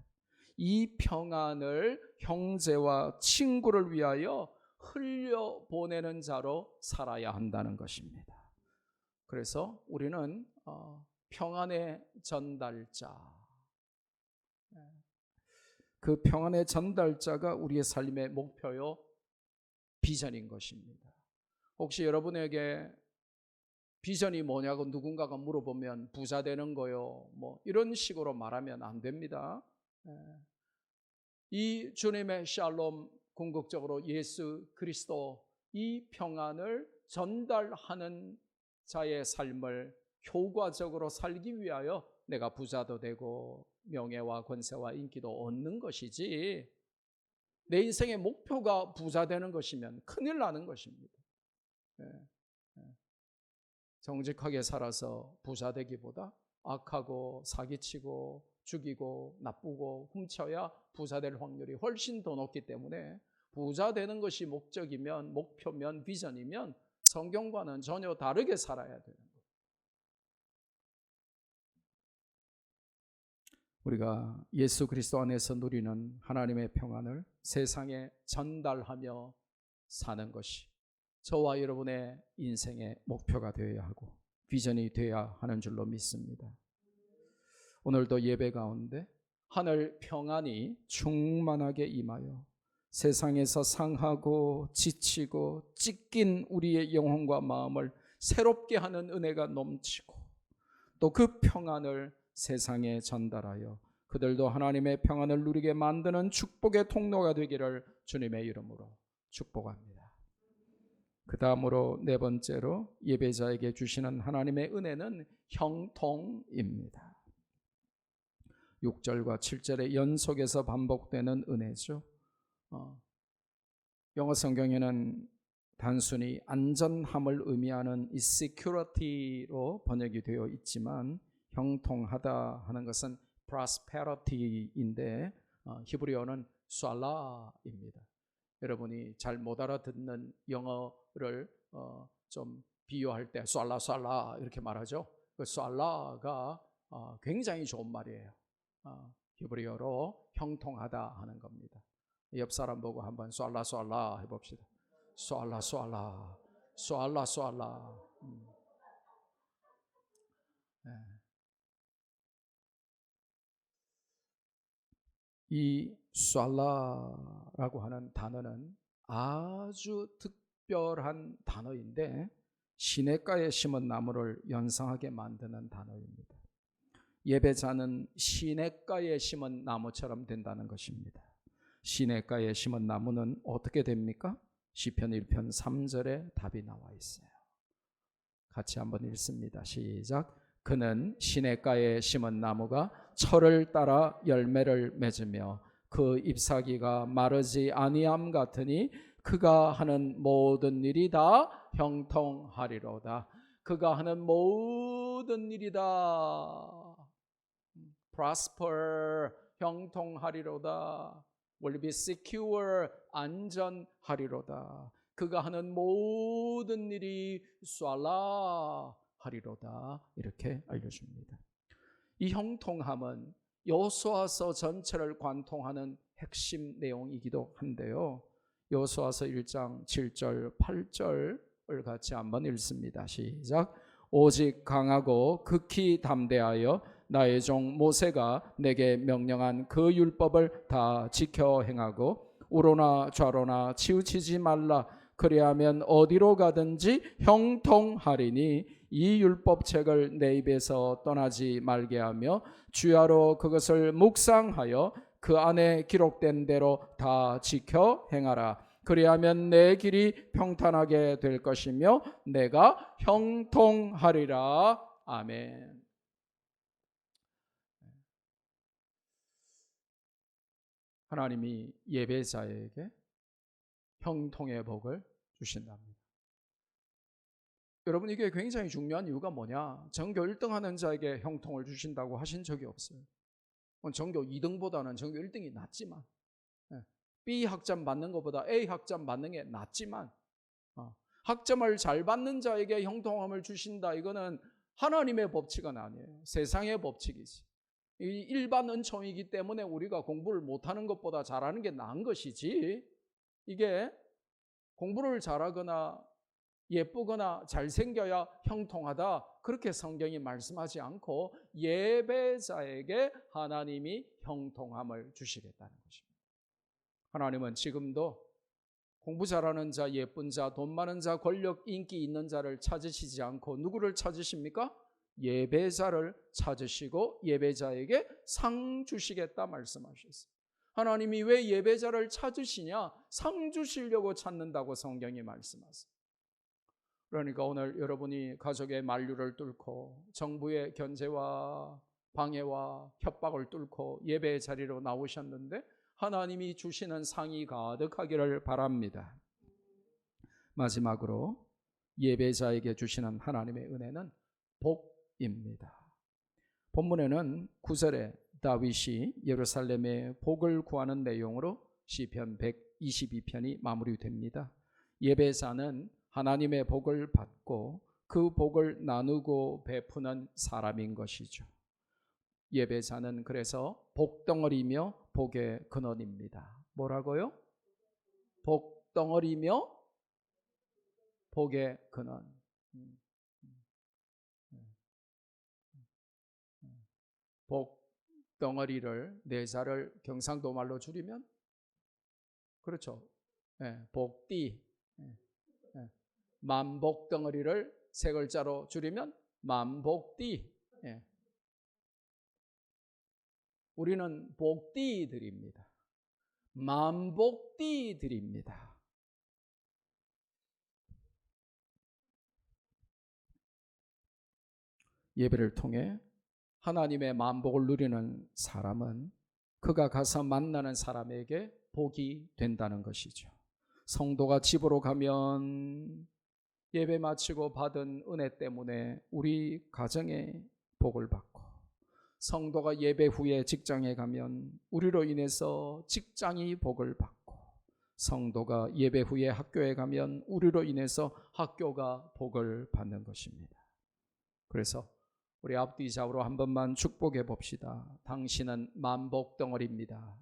이 평안을 형제와 친구를 위하여 흘려보내는 자로 살아야 한다는 것입니다. 그래서 우리는 평안의 전달자, 그 평안의 전달자가 우리의 삶의 목표요 비전인 것입니다. 혹시 여러분에게 비전이 뭐냐고 누군가가 물어보면 부자 되는 거요 뭐 이런 식으로 말하면 안 됩니다. 이 주님의 샬롬, 궁극적으로 예수 그리스도 이 평안을 전달하는 자의 삶을 효과적으로 살기 위하여 내가 부자도 되고 명예와 권세와 인기도 얻는 것이지, 내 인생의 목표가 부자 되는 것이면 큰일 나는 것입니다. 정직하게 살아서 부자 되기보다 악하고 사기치고 죽이고 나쁘고 훔쳐야 부자 될 확률이 훨씬 더 높기 때문에 부자 되는 것이 목적이면, 목표면, 비전이면 성경과는 전혀 다르게 살아야 되는 거예요. 우리가 예수 그리스도 안에서 누리는 하나님의 평안을 세상에 전달하며 사는 것이 저와 여러분의 인생의 목표가 되어야 하고 비전이 되어야 하는 줄로 믿습니다. 오늘도 예배 가운데 하늘 평안이 충만하게 임하여 세상에서 상하고 지치고 찢긴 우리의 영혼과 마음을 새롭게 하는 은혜가 넘치고 또 그 평안을 세상에 전달하여 그들도 하나님의 평안을 누리게 만드는 축복의 통로가 되기를 주님의 이름으로 축복합니다. 그 다음으로 네 번째로 예배자에게 주시는 하나님의 은혜는 형통입니다. 6절과 7절의 연속해서 반복되는 은혜죠. 영어 성경에는 단순히 안전함을 의미하는 이 security로 번역이 되어 있지만 형통하다 하는 것은 prosperity인데 히브리어는 샬라입니다. 여러분이 잘 못 알아듣는 영어를 좀 비유할 때 샬라 이렇게 말하죠. 그 샬라가 굉장히 좋은 말이에요. 히브리어로 형통하다 하는 겁니다. 옆 사람 보고 한번 샬라 해봅시다. 샬라. 이 샬라라고 하는 단어는 아주 특별한 단어인데 시냇가에 심은 나무를 연상하게 만드는 단어입니다. 예배자는 시냇가에 심은 나무처럼 된다는 것입니다. 시냇가에 심은 나무는 어떻게 됩니까? 시편 1편 3절에 답이 나와 있어요. 같이 한번 읽습니다. 시작. 그는 시냇가에 심은 나무가 철을 따라 열매를 맺으며 그 잎사귀가 마르지 아니함 같으니 그가 하는 모든 일이 다 형통하리로다. 그가 하는 모든 일이 다 prosper, 형통하리로다. will be secure, 안전하리로다. 그가 하는 모든 일이 쏴라 하리로다. 이렇게 알려줍니다. 이 형통함은 여호수아서 전체를 관통하는 핵심 내용이기도 한데요. 여호수아서 1장 7절 8절을 같이 한번 읽습니다. 시작. 오직 강하고 극히 담대하여 나의 종 모세가 내게 명령한 그 율법을 다 지켜 행하고 우로나 좌로나 치우치지 말라. 그리하면 어디로 가든지 형통하리니 이 율법책을 내 입에서 떠나지 말게 하며 주야로 그것을 묵상하여 그 안에 기록된 대로 다 지켜 행하라. 그리하면 내 길이 평탄하게 될 것이며 내가 형통하리라. 아멘. 하나님이 예배자에게 형통의 복을 주신답니다. 여러분, 이게 굉장히 중요한 이유가 뭐냐? 전교 1등 하는 자에게 형통을 주신다고 하신 적이 없어요. 전교 2등보다는 전교 1등이 낫지만, B 학점 받는 것보다 A 학점 받는 게 낫지만, 학점을 잘 받는 자에게 형통함을 주신다. 이거는 하나님의 법칙은 아니에요. 세상의 법칙이지. 일반 은총이기 때문에 우리가 공부를 못하는 것보다 잘하는 게 나은 것이지, 이게 공부를 잘하거나 예쁘거나 잘생겨야 형통하다, 그렇게 성경이 말씀하지 않고 예배자에게 하나님이 형통함을 주시겠다는 것입니다. 하나님은 지금도 공부 잘하는 자, 예쁜 자, 돈 많은 자, 권력, 인기 있는 자를 찾으시지 않고 누구를 찾으십니까? 예배자를 찾으시고 예배자에게 상 주시겠다 말씀하셨어요. 하나님이 왜 예배자를 찾으시냐? 상 주시려고 찾는다고 성경이 말씀하세요. 그러니까 오늘 여러분이 가족의 만류를 뚫고 정부의 견제와 방해와 협박을 뚫고 예배 자리로 나오셨는데 하나님이 주시는 상이 가득하기를 바랍니다. 마지막으로 예배자에게 주시는 하나님의 은혜는 복입니다. 본문에는 9절에 다윗이 예루살렘의 복을 구하는 내용으로 시편 122편이 마무리됩니다. 예배자는 하나님의 복을 받고 그 복을 나누고 베푸는 사람인 것이죠. 예배자는 그래서 복덩어리며 복의 근원입니다. 뭐라고요? 복덩어리며 복의 근원. 복덩어리를 네 자를 경상도 말로 줄이면 그렇죠. 복띠. 만복덩어리를 세 글자로 줄이면 만복띠. 우리는 복띠들입니다. 만복띠들입니다. 예배를 통해 하나님의 만복을 누리는 사람은 그가 가서 만나는 사람에게 복이 된다는 것이죠. 성도가 집으로 가면 예배 마치고 받은 은혜 때문에 우리 가정에 복을 받고, 성도가 예배 후에 직장에 가면 우리로 인해서 직장이 복을 받고, 성도가 예배 후에 학교에 가면 우리로 인해서 학교가 복을 받는 것입니다. 그래서 우리 앞뒤 좌우로 한 번만 축복해 봅시다. 당신은 만복덩어리입니다.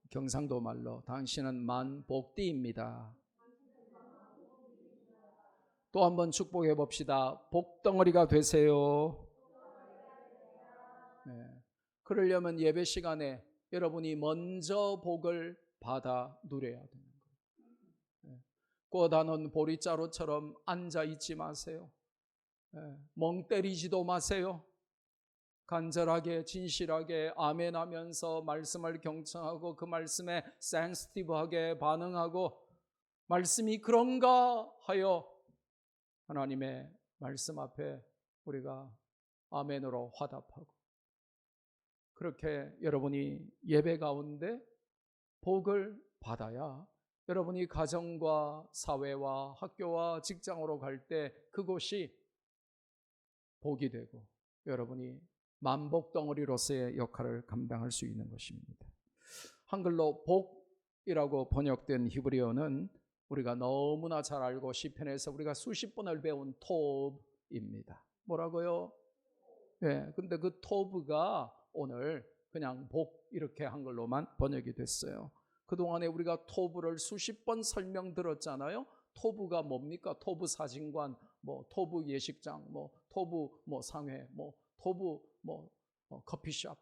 경상도 말로 당신은 만복띠입니다. 또 한 번 축복해 봅시다. 복덩어리가 되세요. 그러려면 예배 시간에 여러분이 먼저 복을 받아 누려야 되는 거예요. 꼬다는 보리자루처럼 앉아 있지 마세요. 멍 때리지도 마세요. 간절하게 진실하게 아멘하면서 말씀을 경청하고 그 말씀에 센시티브하게 반응하고 말씀이 그런가 하여 하나님의 말씀 앞에 우리가 아멘으로 화답하고, 그렇게 여러분이 예배 가운데 복을 받아야 여러분이 가정과 사회와 학교와 직장으로 갈 때 그곳이 복이 되고 여러분이 만복덩어리로서의 역할을 감당할 수 있는 것입니다. 한글로 복이라고 번역된 히브리어는 우리가 너무나 잘 알고 시편에서 우리가 수십 번을 배운 톱입니다. 뭐라고요? 근데 그 톱가 오늘 그냥 복 이렇게 한글로만 번역이 됐어요. 그동안에 우리가 토브를 수십 번 설명 들었잖아요. 토브가 뭡니까? 토브 사진관, 토브 예식장, 토브 상회, 토브 커피숍.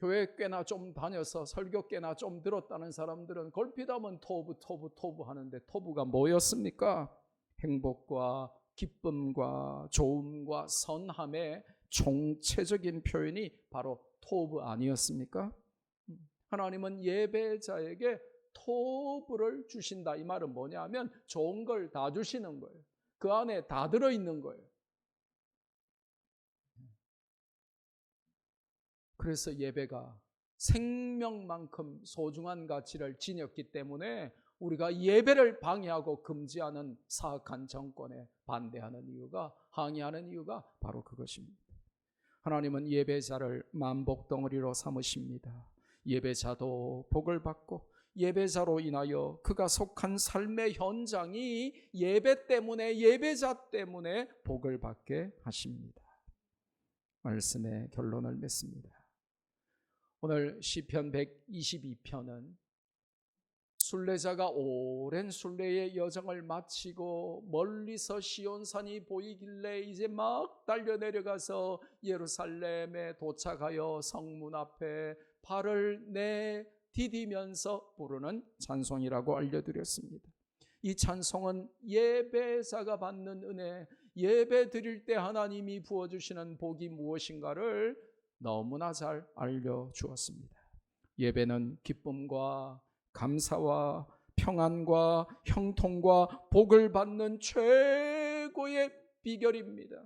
교회 꽤나 좀 다녀서 설교 꽤나 좀 들었다는 사람들은 걸핏하면 토브 하는데, 토브가 뭐였습니까? 행복과 기쁨과 좋음과 선함의 총체적인 표현이 바로 토브 아니었습니까? 하나님은 예배자에게 토브를 주신다. 이 말은 뭐냐면 좋은 걸 다 주시는 거예요. 그 안에 다 들어있는 거예요. 그래서 예배가 생명만큼 소중한 가치를 지녔기 때문에 우리가 예배를 방해하고 금지하는 사악한 정권에 반대하는 이유가, 항의하는 이유가 바로 그것입니다. 하나님은 예배자를 만복덩어리로 삼으십니다. 예배자도 복을 받고 예배자로 인하여 그가 속한 삶의 현장이 예배 때문에, 예배자 때문에 복을 받게 하십니다. 말씀의 결론을 맺습니다. 오늘 시편 122편은 순례자가 오랜 순례의 여정을 마치고 멀리서 시온산이 보이길래 이제 막 달려 내려가서 예루살렘에 도착하여 성문 앞에 발을 내디디면서 부르는 찬송이라고 알려드렸습니다. 이 찬송은 예배자가 받는 은혜, 예배 드릴 때 하나님이 부어주시는 복이 무엇인가를 너무나 잘 알려주었습니다. 예배는 기쁨과 감사와 평안과 형통과 복을 받는 최고의 비결입니다.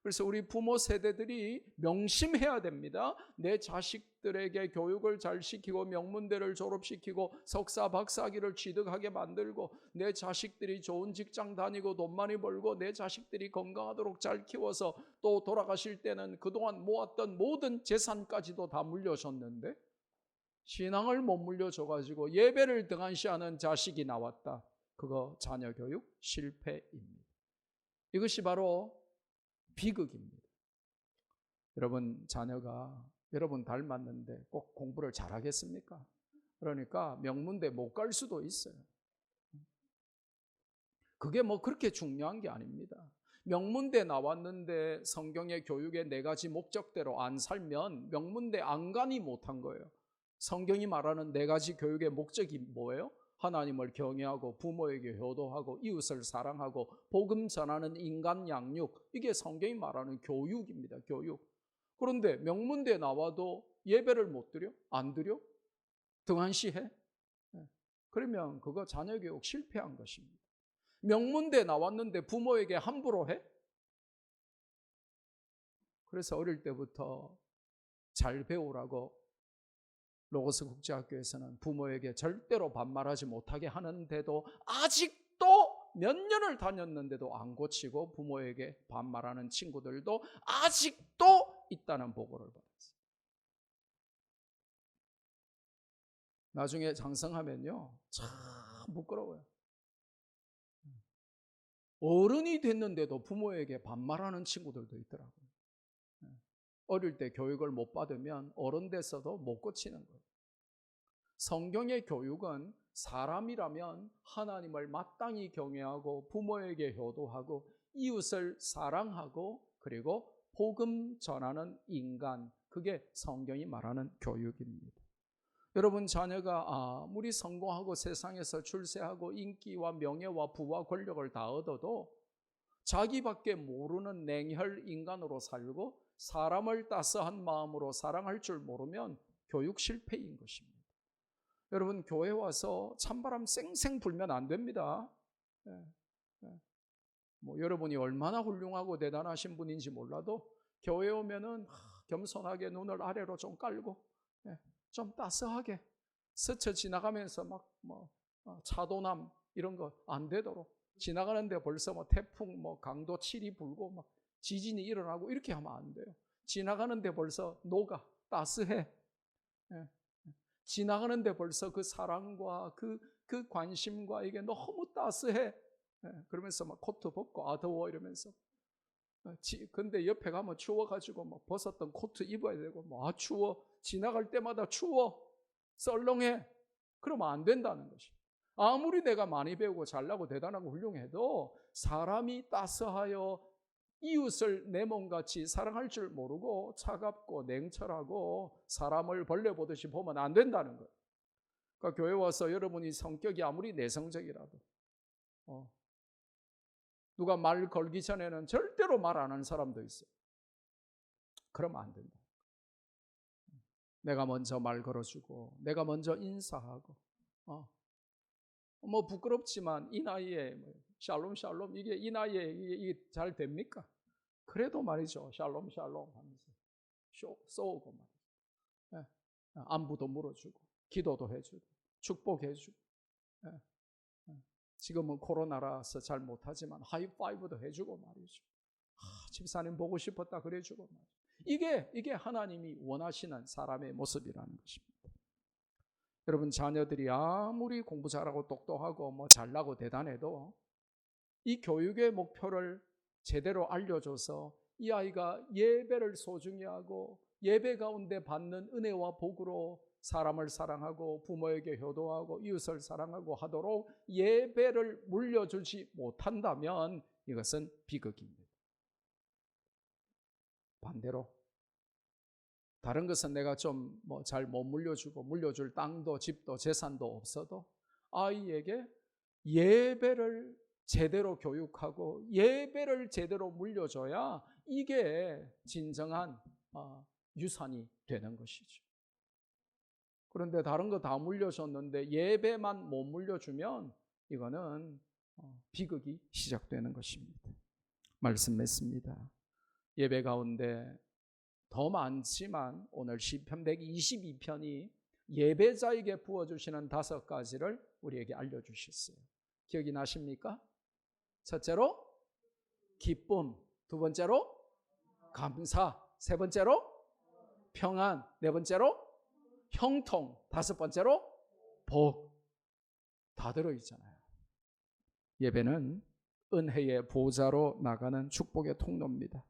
그래서 우리 부모 세대들이 명심해야 됩니다. 내 자식들에게 교육을 잘 시키고 명문대를 졸업시키고 석사 박사학위를 취득하게 만들고, 내 자식들이 좋은 직장 다니고 돈 많이 벌고, 내 자식들이 건강하도록 잘 키워서 또 돌아가실 때는 그동안 모았던 모든 재산까지도 다 물려줬는데 신앙을 못 물려줘가지고 예배를 등한시하는 자식이 나왔다. 그거 자녀 교육 실패입니다. 이것이 바로 비극입니다. 여러분 자녀가 여러분 닮았는데 꼭 공부를 잘하겠습니까? 그러니까 명문대 못 갈 수도 있어요. 그게 그렇게 중요한 게 아닙니다. 명문대 나왔는데 성경의 교육의 4가지 목적대로 안 살면 명문대 안 가니 못한 거예요. 성경이 말하는 4가지 교육의 목적이 뭐예요? 하나님을 경외하고 부모에게 효도하고 이웃을 사랑하고 복음 전하는 인간 양육, 이게 성경이 말하는 교육입니다. 교육. 그런데 명문대 나와도 예배를 못 드려? 안 드려? 등한시해? 그러면 그거 자녀 교육 실패한 것입니다. 명문대 나왔는데 부모에게 함부로 해? 그래서 어릴 때부터 잘 배우라고 로고스 국제학교에서는 부모에게 절대로 반말하지 못하게 하는데도 아직도 몇 년을 다녔는데도 안 고치고 부모에게 반말하는 친구들도 아직도 있다는 보고를 받았어요. 나중에 장성하면요 참 부끄러워요. 어른이 됐는데도 부모에게 반말하는 친구들도 있더라고요. 어릴 때 교육을 못 받으면 어른 돼서도 못 고치는 거예요. 성경의 교육은 사람이라면 하나님을 마땅히 경외하고 부모에게 효도하고 이웃을 사랑하고 그리고 복음 전하는 인간, 그게 성경이 말하는 교육입니다. 여러분 자녀가 아무리 성공하고 세상에서 출세하고 인기와 명예와 부와 권력을 다 얻어도 자기밖에 모르는 냉혈 인간으로 살고 사람을 따스한 마음으로 사랑할 줄 모르면 교육 실패인 것입니다. 여러분 교회 와서 찬바람 쌩쌩 불면 안 됩니다. 뭐 여러분이 얼마나 훌륭하고 대단하신 분인지 몰라도 교회 오면은 겸손하게 눈을 아래로 좀 깔고 좀 따스하게 스쳐 지나가면서 차도남 이런 거 안 되도록, 지나가는데 벌써 태풍 강도 7이 불고 지진이 일어나고 이렇게 하면 안 돼요. 지나가는데 벌써 녹아 따스해. 지나가는데 벌써 그 사랑과 그 관심과 이게 너무 따스해. 그러면서 코트 벗고 더워 이러면서. 근데 옆에 가면 추워가지고 벗었던 코트 입어야 되고 추워. 지나갈 때마다 추워. 썰렁해. 그러면 안 된다는 것이. 아무리 내가 많이 배우고 잘나고 대단하고 훌륭해도 사람이 따스하여 이웃을 내 몸같이 사랑할 줄 모르고 차갑고 냉철하고 사람을 벌레 보듯이 보면 안 된다는 거예요. 그러니까 교회 와서 여러분이 성격이 아무리 내성적이라도 누가 말 걸기 전에는 절대로 말 안 하는 사람도 있어요. 그러면 안 된다. 내가 먼저 말 걸어주고 내가 먼저 인사하고 부끄럽지만 이 나이에 샬롬 샬롬 이게 이 나이에 이게 잘 됩니까? 그래도 말이죠. 샬롬 샬롬 하면서 쏘고 말이죠. 안부도 물어주고 기도도 해주고 축복해주고. 지금은 코로나라서 잘 못하지만 하이파이브도 해주고 말이죠. 집사님 보고 싶었다 그래주고 말이죠. 이게 하나님이 원하시는 사람의 모습이라는 것입니다. 여러분 자녀들이 아무리 공부 잘하고 똑똑하고 잘나고 대단해도 이 교육의 목표를 제대로 알려줘서 이 아이가 예배를 소중히 하고 예배 가운데 받는 은혜와 복으로 사람을 사랑하고 부모에게 효도하고 이웃을 사랑하고 하도록 예배를 물려주지 못한다면 이것은 비극입니다. 반대로 다른 것은 내가 좀 잘 못 물려주고 물려줄 땅도 집도 재산도 없어도 아이에게 예배를 제대로 교육하고 예배를 제대로 물려줘야 이게 진정한 유산이 되는 것이죠. 그런데 다른 거 다 물려줬는데 예배만 못 물려주면 이거는 비극이 시작되는 것입니다. 말씀 맺습니다. 예배 가운데 더 많지만 오늘 시편 122편이 예배자에게 부어주시는 5가지를 우리에게 알려주셨어요. 기억이 나십니까? 첫째로 기쁨, 두 번째로 감사, 세 번째로 평안, 네 번째로 형통, 다섯 번째로 복. 다 들어있잖아요. 예배는 은혜의 보좌로 나가는 축복의 통로입니다.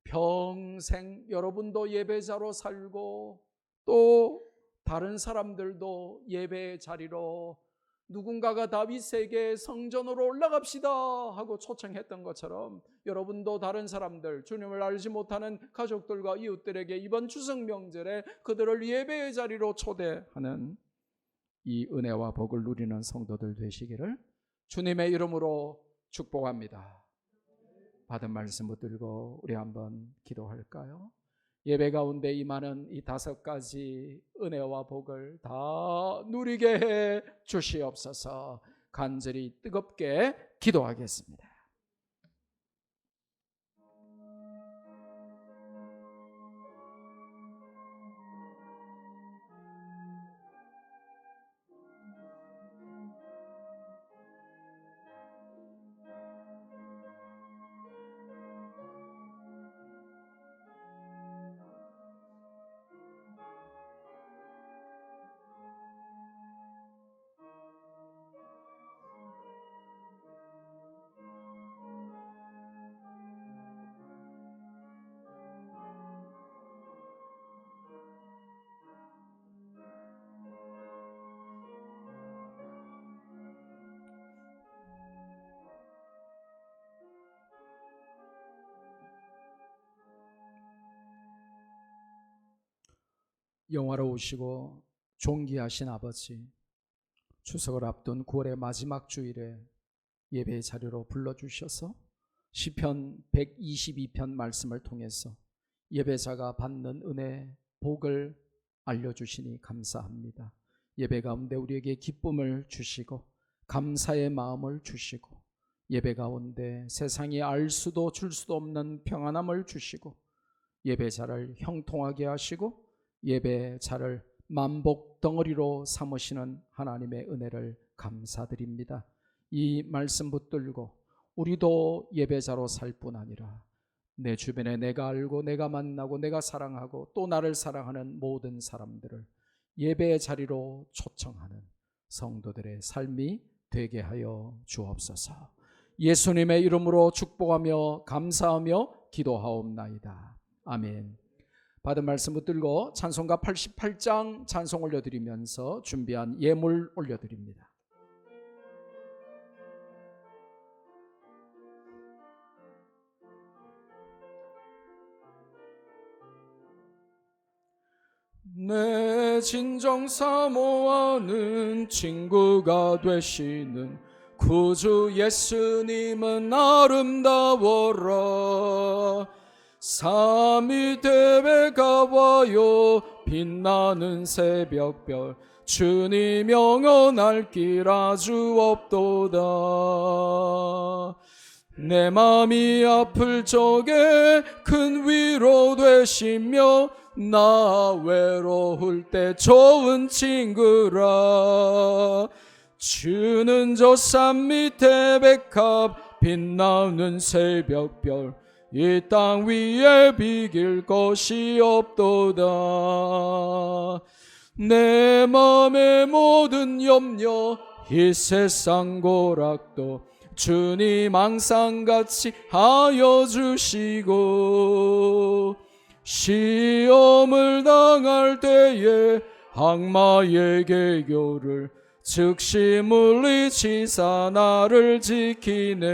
평생 여러분도 예배자로 살고 또 다른 사람들도 예배의 자리로 누군가가 다윗에게 성전으로 올라갑시다 하고 초청했던 것처럼 여러분도 다른 사람들, 주님을 알지 못하는 가족들과 이웃들에게 이번 추석 명절에 그들을 예배의 자리로 초대하는 이 은혜와 복을 누리는 성도들 되시기를 주님의 이름으로 축복합니다. 받은 말씀 붙들고 우리 한번 기도할까요? 예배 가운데 임하는 이 5가지 은혜와 복을 다 누리게 해 주시옵소서. 간절히 뜨겁게 기도하겠습니다. 영화로우시고 존귀하신 아버지, 추석을 앞둔 9월의 마지막 주일에 예배의 자리로 불러주셔서 시편 122편 말씀을 통해서 예배자가 받는 은혜, 복을 알려주시니 감사합니다. 예배 가운데 우리에게 기쁨을 주시고 감사의 마음을 주시고 예배 가운데 세상이 알 수도 줄 수도 없는 평안함을 주시고 예배자를 형통하게 하시고 예배자를 만복 덩어리로 삼으시는 하나님의 은혜를 감사드립니다. 이 말씀 붙들고 우리도 예배자로 살 뿐 아니라 내 주변에 내가 알고 내가 만나고 내가 사랑하고 또 나를 사랑하는 모든 사람들을 예배의 자리로 초청하는 성도들의 삶이 되게 하여 주옵소서. 예수님의 이름으로 축복하며 감사하며 기도하옵나이다. 아멘. 받은 말씀 붙들고 찬송가 88장 찬송 올려드리면서 준비한 예물 올려드립니다. 내 진정 사모하는 친구가 되시는 구주 예수님은 아름다워라. 삼위 대배가 와요 빛나는 새벽별 주님 영원할 길 아주 없도다. 내 맘이 아플 적에 큰 위로 되시며 나 외로울 때 좋은 친구라. 주는 저 산 밑에 백합 빛나는 새벽별 이 땅 위에 비길 것이 없도다. 내 맘의 모든 염려 이 세상 고락도 주님 항상같이 하여 주시고 시험을 당할 때에 악마의 계교를 즉시 물리치사 나를 지키네.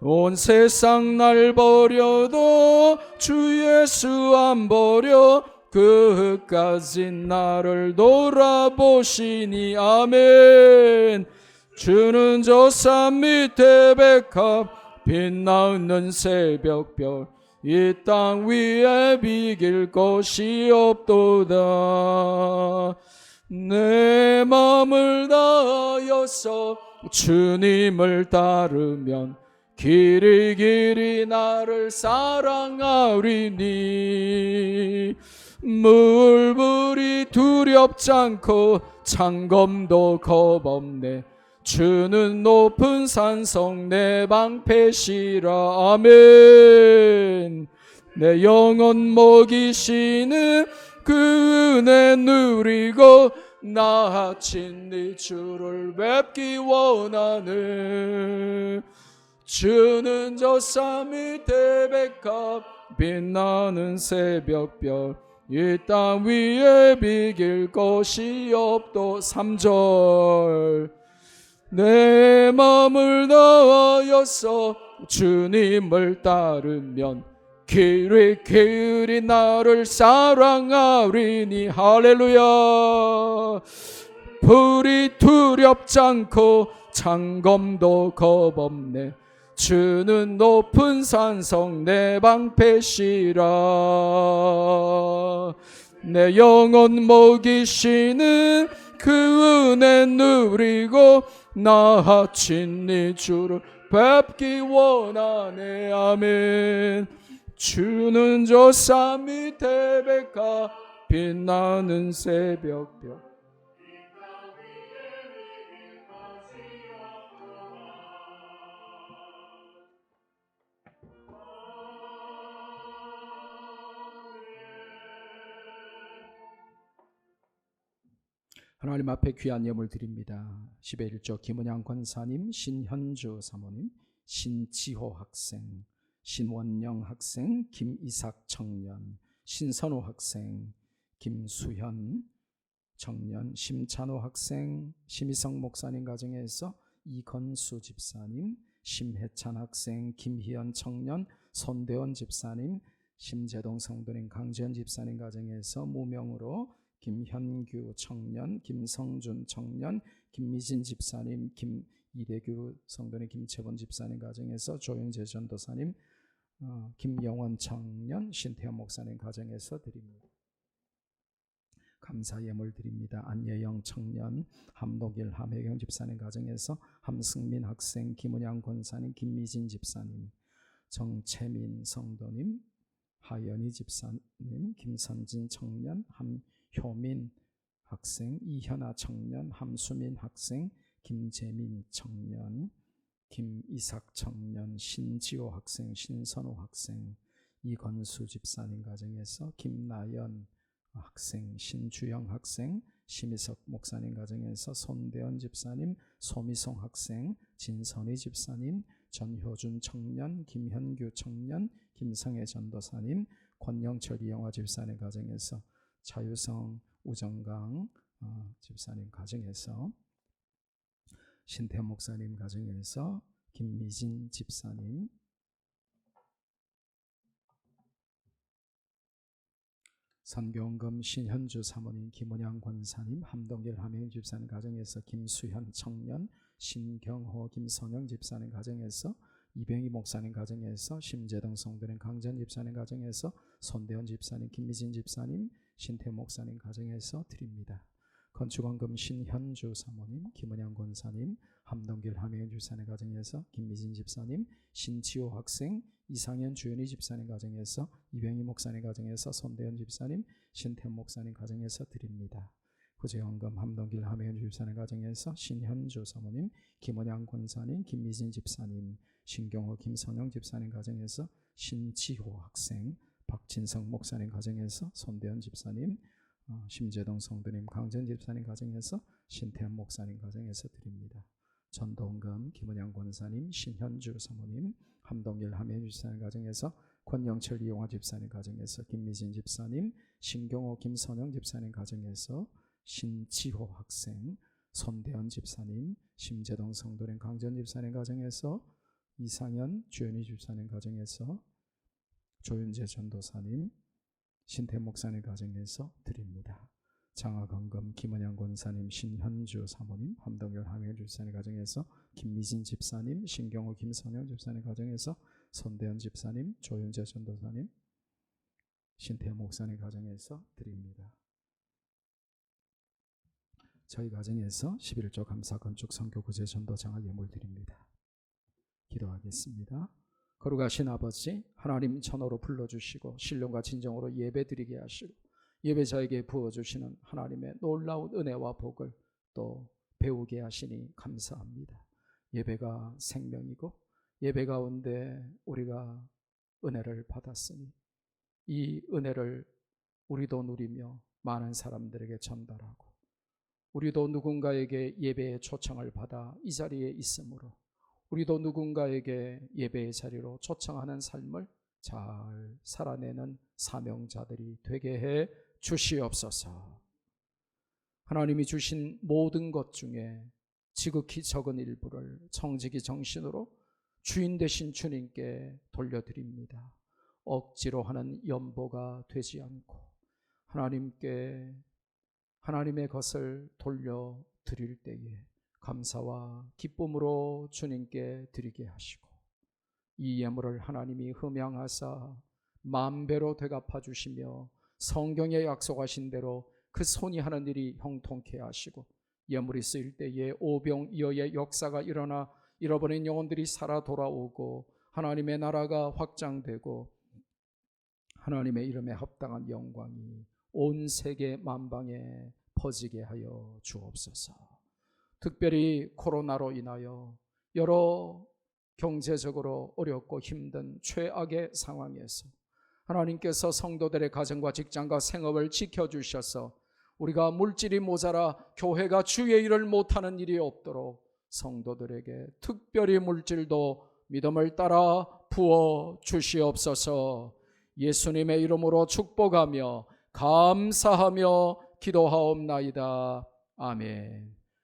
온 세상 날 버려도 주 예수 안 버려 끝까지 나를 돌아보시니 아멘. 주는 저 산 밑에 백합 빛나는 새벽별 이 땅 위에 비길 것이 없도다. 내 맘을 다하여서 주님을 따르면 길이 길이 나를 사랑하리니 물불이 두렵지 않고 창검도 겁없네. 주는 높은 산성 내 방패시라 아멘. 내 영혼 먹이시는 그 은혜 누리고 나 친히 주를 뵙기 원하네. 주는 저 산 밑에 백합 빛나는 새벽별 이 땅 위에 비길 것이 없도 3절 내 맘을 다하여서 주님을 따르면 길이 길이 나를 사랑하리니 할렐루야. 불이 두렵지 않고 창검도 겁없네. 주는 높은 산성 내 방패시라. 내 영혼 먹이시는 그 은혜 누리고 나 친히 주를 뵙기 원하네 아멘. 주는 저 산 밑에 백합 빛나는 새벽별 하나님 앞에 귀한 예물 드립니다. 10의 1조 김은양 권사님, 신현주 사모님, 신지호 학생, 신원영 학생, 김이삭 청년, 신선호 학생, 김수현 청년, 심찬호 학생, 심희성 목사님 가정에서 이건수 집사님, 심혜찬 학생, 김희연 청년, 손대원 집사님, 심재동 성도님, 강지현 집사님 가정에서 무명으로 김현규 청년, 김성준 청년, 김미진 집사님, 이대규 성도님, 김채원 집사님 가정에서 조영재 전도사님, 김영원 청년, 신태현 목사님 가정에서 드립니다. 감사 예물 드립니다. 안예영 청년, 함동길 함혜경 집사님 가정에서 함승민 학생, 김은양 권사님, 김미진 집사님, 정채민 성도님, 하연희 집사님, 김선진 청년, 함효민 학생, 이현아 청년, 함수민 학생, 김재민 청년, 김이삭 청년, 신지호 학생, 신선호 학생, 이건수 집사님 가정에서 김나연 학생, 신주영 학생, 심희석 목사님 가정에서 손대원 집사님, 소미송 학생, 진선희 집사님, 전효준 청년, 김현규 청년, 김성애 전도사님, 권영철 이영화 집사님 가정에서 자유성 우정강 집사님 가정에서 신태현 목사님 가정에서 김미진 집사님, 선교원금 신현주 사모님, 김은양 권사님, 함동길 함혜영 집사님 가정에서 김수현 청년, 신경호 김선영 집사님 가정에서 이병희 목사님 가정에서 심재동 성도님, 강전 집사님 가정에서 손대원 집사님, 김미진 집사님, 신태현 목사님 가정에서 드립니다. 건축원금 신현주 사모님, 김은양 권사님, 함동길 함혜영 집사님 가정에서 김미진 집사님, 신치호 학생, 이상현 주연희 집사님 가정에서 이병희 목사님 가정에서 손대현 집사님, 신태현 목사님 가정에서 드립니다. 구제원금 함동길 함혜영 집사님 가정에서 신현주 사모님, 김은양 권사님, 김미진 집사님, 신경호 김선영 집사님 가정에서 신지호 학생, 박진성 목사님 가정에서 손대현 집사님, 심재동 성도님, 강전 집사님 가정에서 신태현 목사님 가정에서 드립니다. 전도원금 김은양 권사님, 신현주 사모님, 함동길 함혜영 집사님 가정에서 권영철 이용화 집사님 가정에서 김미진 집사님, 신경호 김선영 집사님 가정에서 신지호 학생, 손대현 집사님, 심재동 성도님, 강전 집사님 가정에서 이상현 주연희 집사님 가정에서 조윤재 전도사님, 신태 목사님 가정에서 드립니다. 장학원금 김은양 권사님, 신현주 사모님, 함동열 함혜영 집사님 가정에서 김미진 집사님, 신경호 김선영 집사님 가정에서 손대현 집사님, 조윤재 전도사님, 신태 목사님 가정에서 드립니다. 저희 가정에서 11조 감사 건축 선교 구제 전도 장학 예물 드립니다. 기도하겠습니다. 거룩하신 아버지, 하나님 천호로 불러주시고 신령과 진정으로 예배드리게 하시고 예배자에게 부어주시는 하나님의 놀라운 은혜와 복을 또 배우게 하시니 감사합니다. 예배가 생명이고 예배 가운데 우리가 은혜를 받았으니 이 은혜를 우리도 누리며 많은 사람들에게 전달하고 우리도 누군가에게 예배의 초청을 받아 이 자리에 있으므로 우리도 누군가에게 예배의 자리로 초청하는 삶을 잘 살아내는 사명자들이 되게 해 주시옵소서. 하나님이 주신 모든 것 중에 지극히 적은 일부를 정직히 정신으로 주인 되신 주님께 돌려드립니다. 억지로 하는 연보가 되지 않고 하나님께 하나님의 것을 돌려드릴 때에 감사와 기쁨으로 주님께 드리게 하시고 이 예물을 하나님이 흠양하사 만배로 되갚아 주시며 성경에 약속하신 대로 그 손이 하는 일이 형통케 하시고 예물이 쓰일 때에 오병이어의 역사가 일어나 잃어버린 영혼들이 살아 돌아오고 하나님의 나라가 확장되고 하나님의 이름에 합당한 영광이 온 세계 만방에 퍼지게 하여 주옵소서. 특별히 코로나로 인하여 여러 경제적으로 어렵고 힘든 최악의 상황에서 하나님께서 성도들의 가정과 직장과 생업을 지켜주셔서 우리가 물질이 모자라 교회가 주의 일을 못하는 일이 없도록 성도들에게 특별히 물질도 믿음을 따라 부어 주시옵소서. 예수님의 이름으로 축복하며 감사하며 기도하옵나이다. 아멘.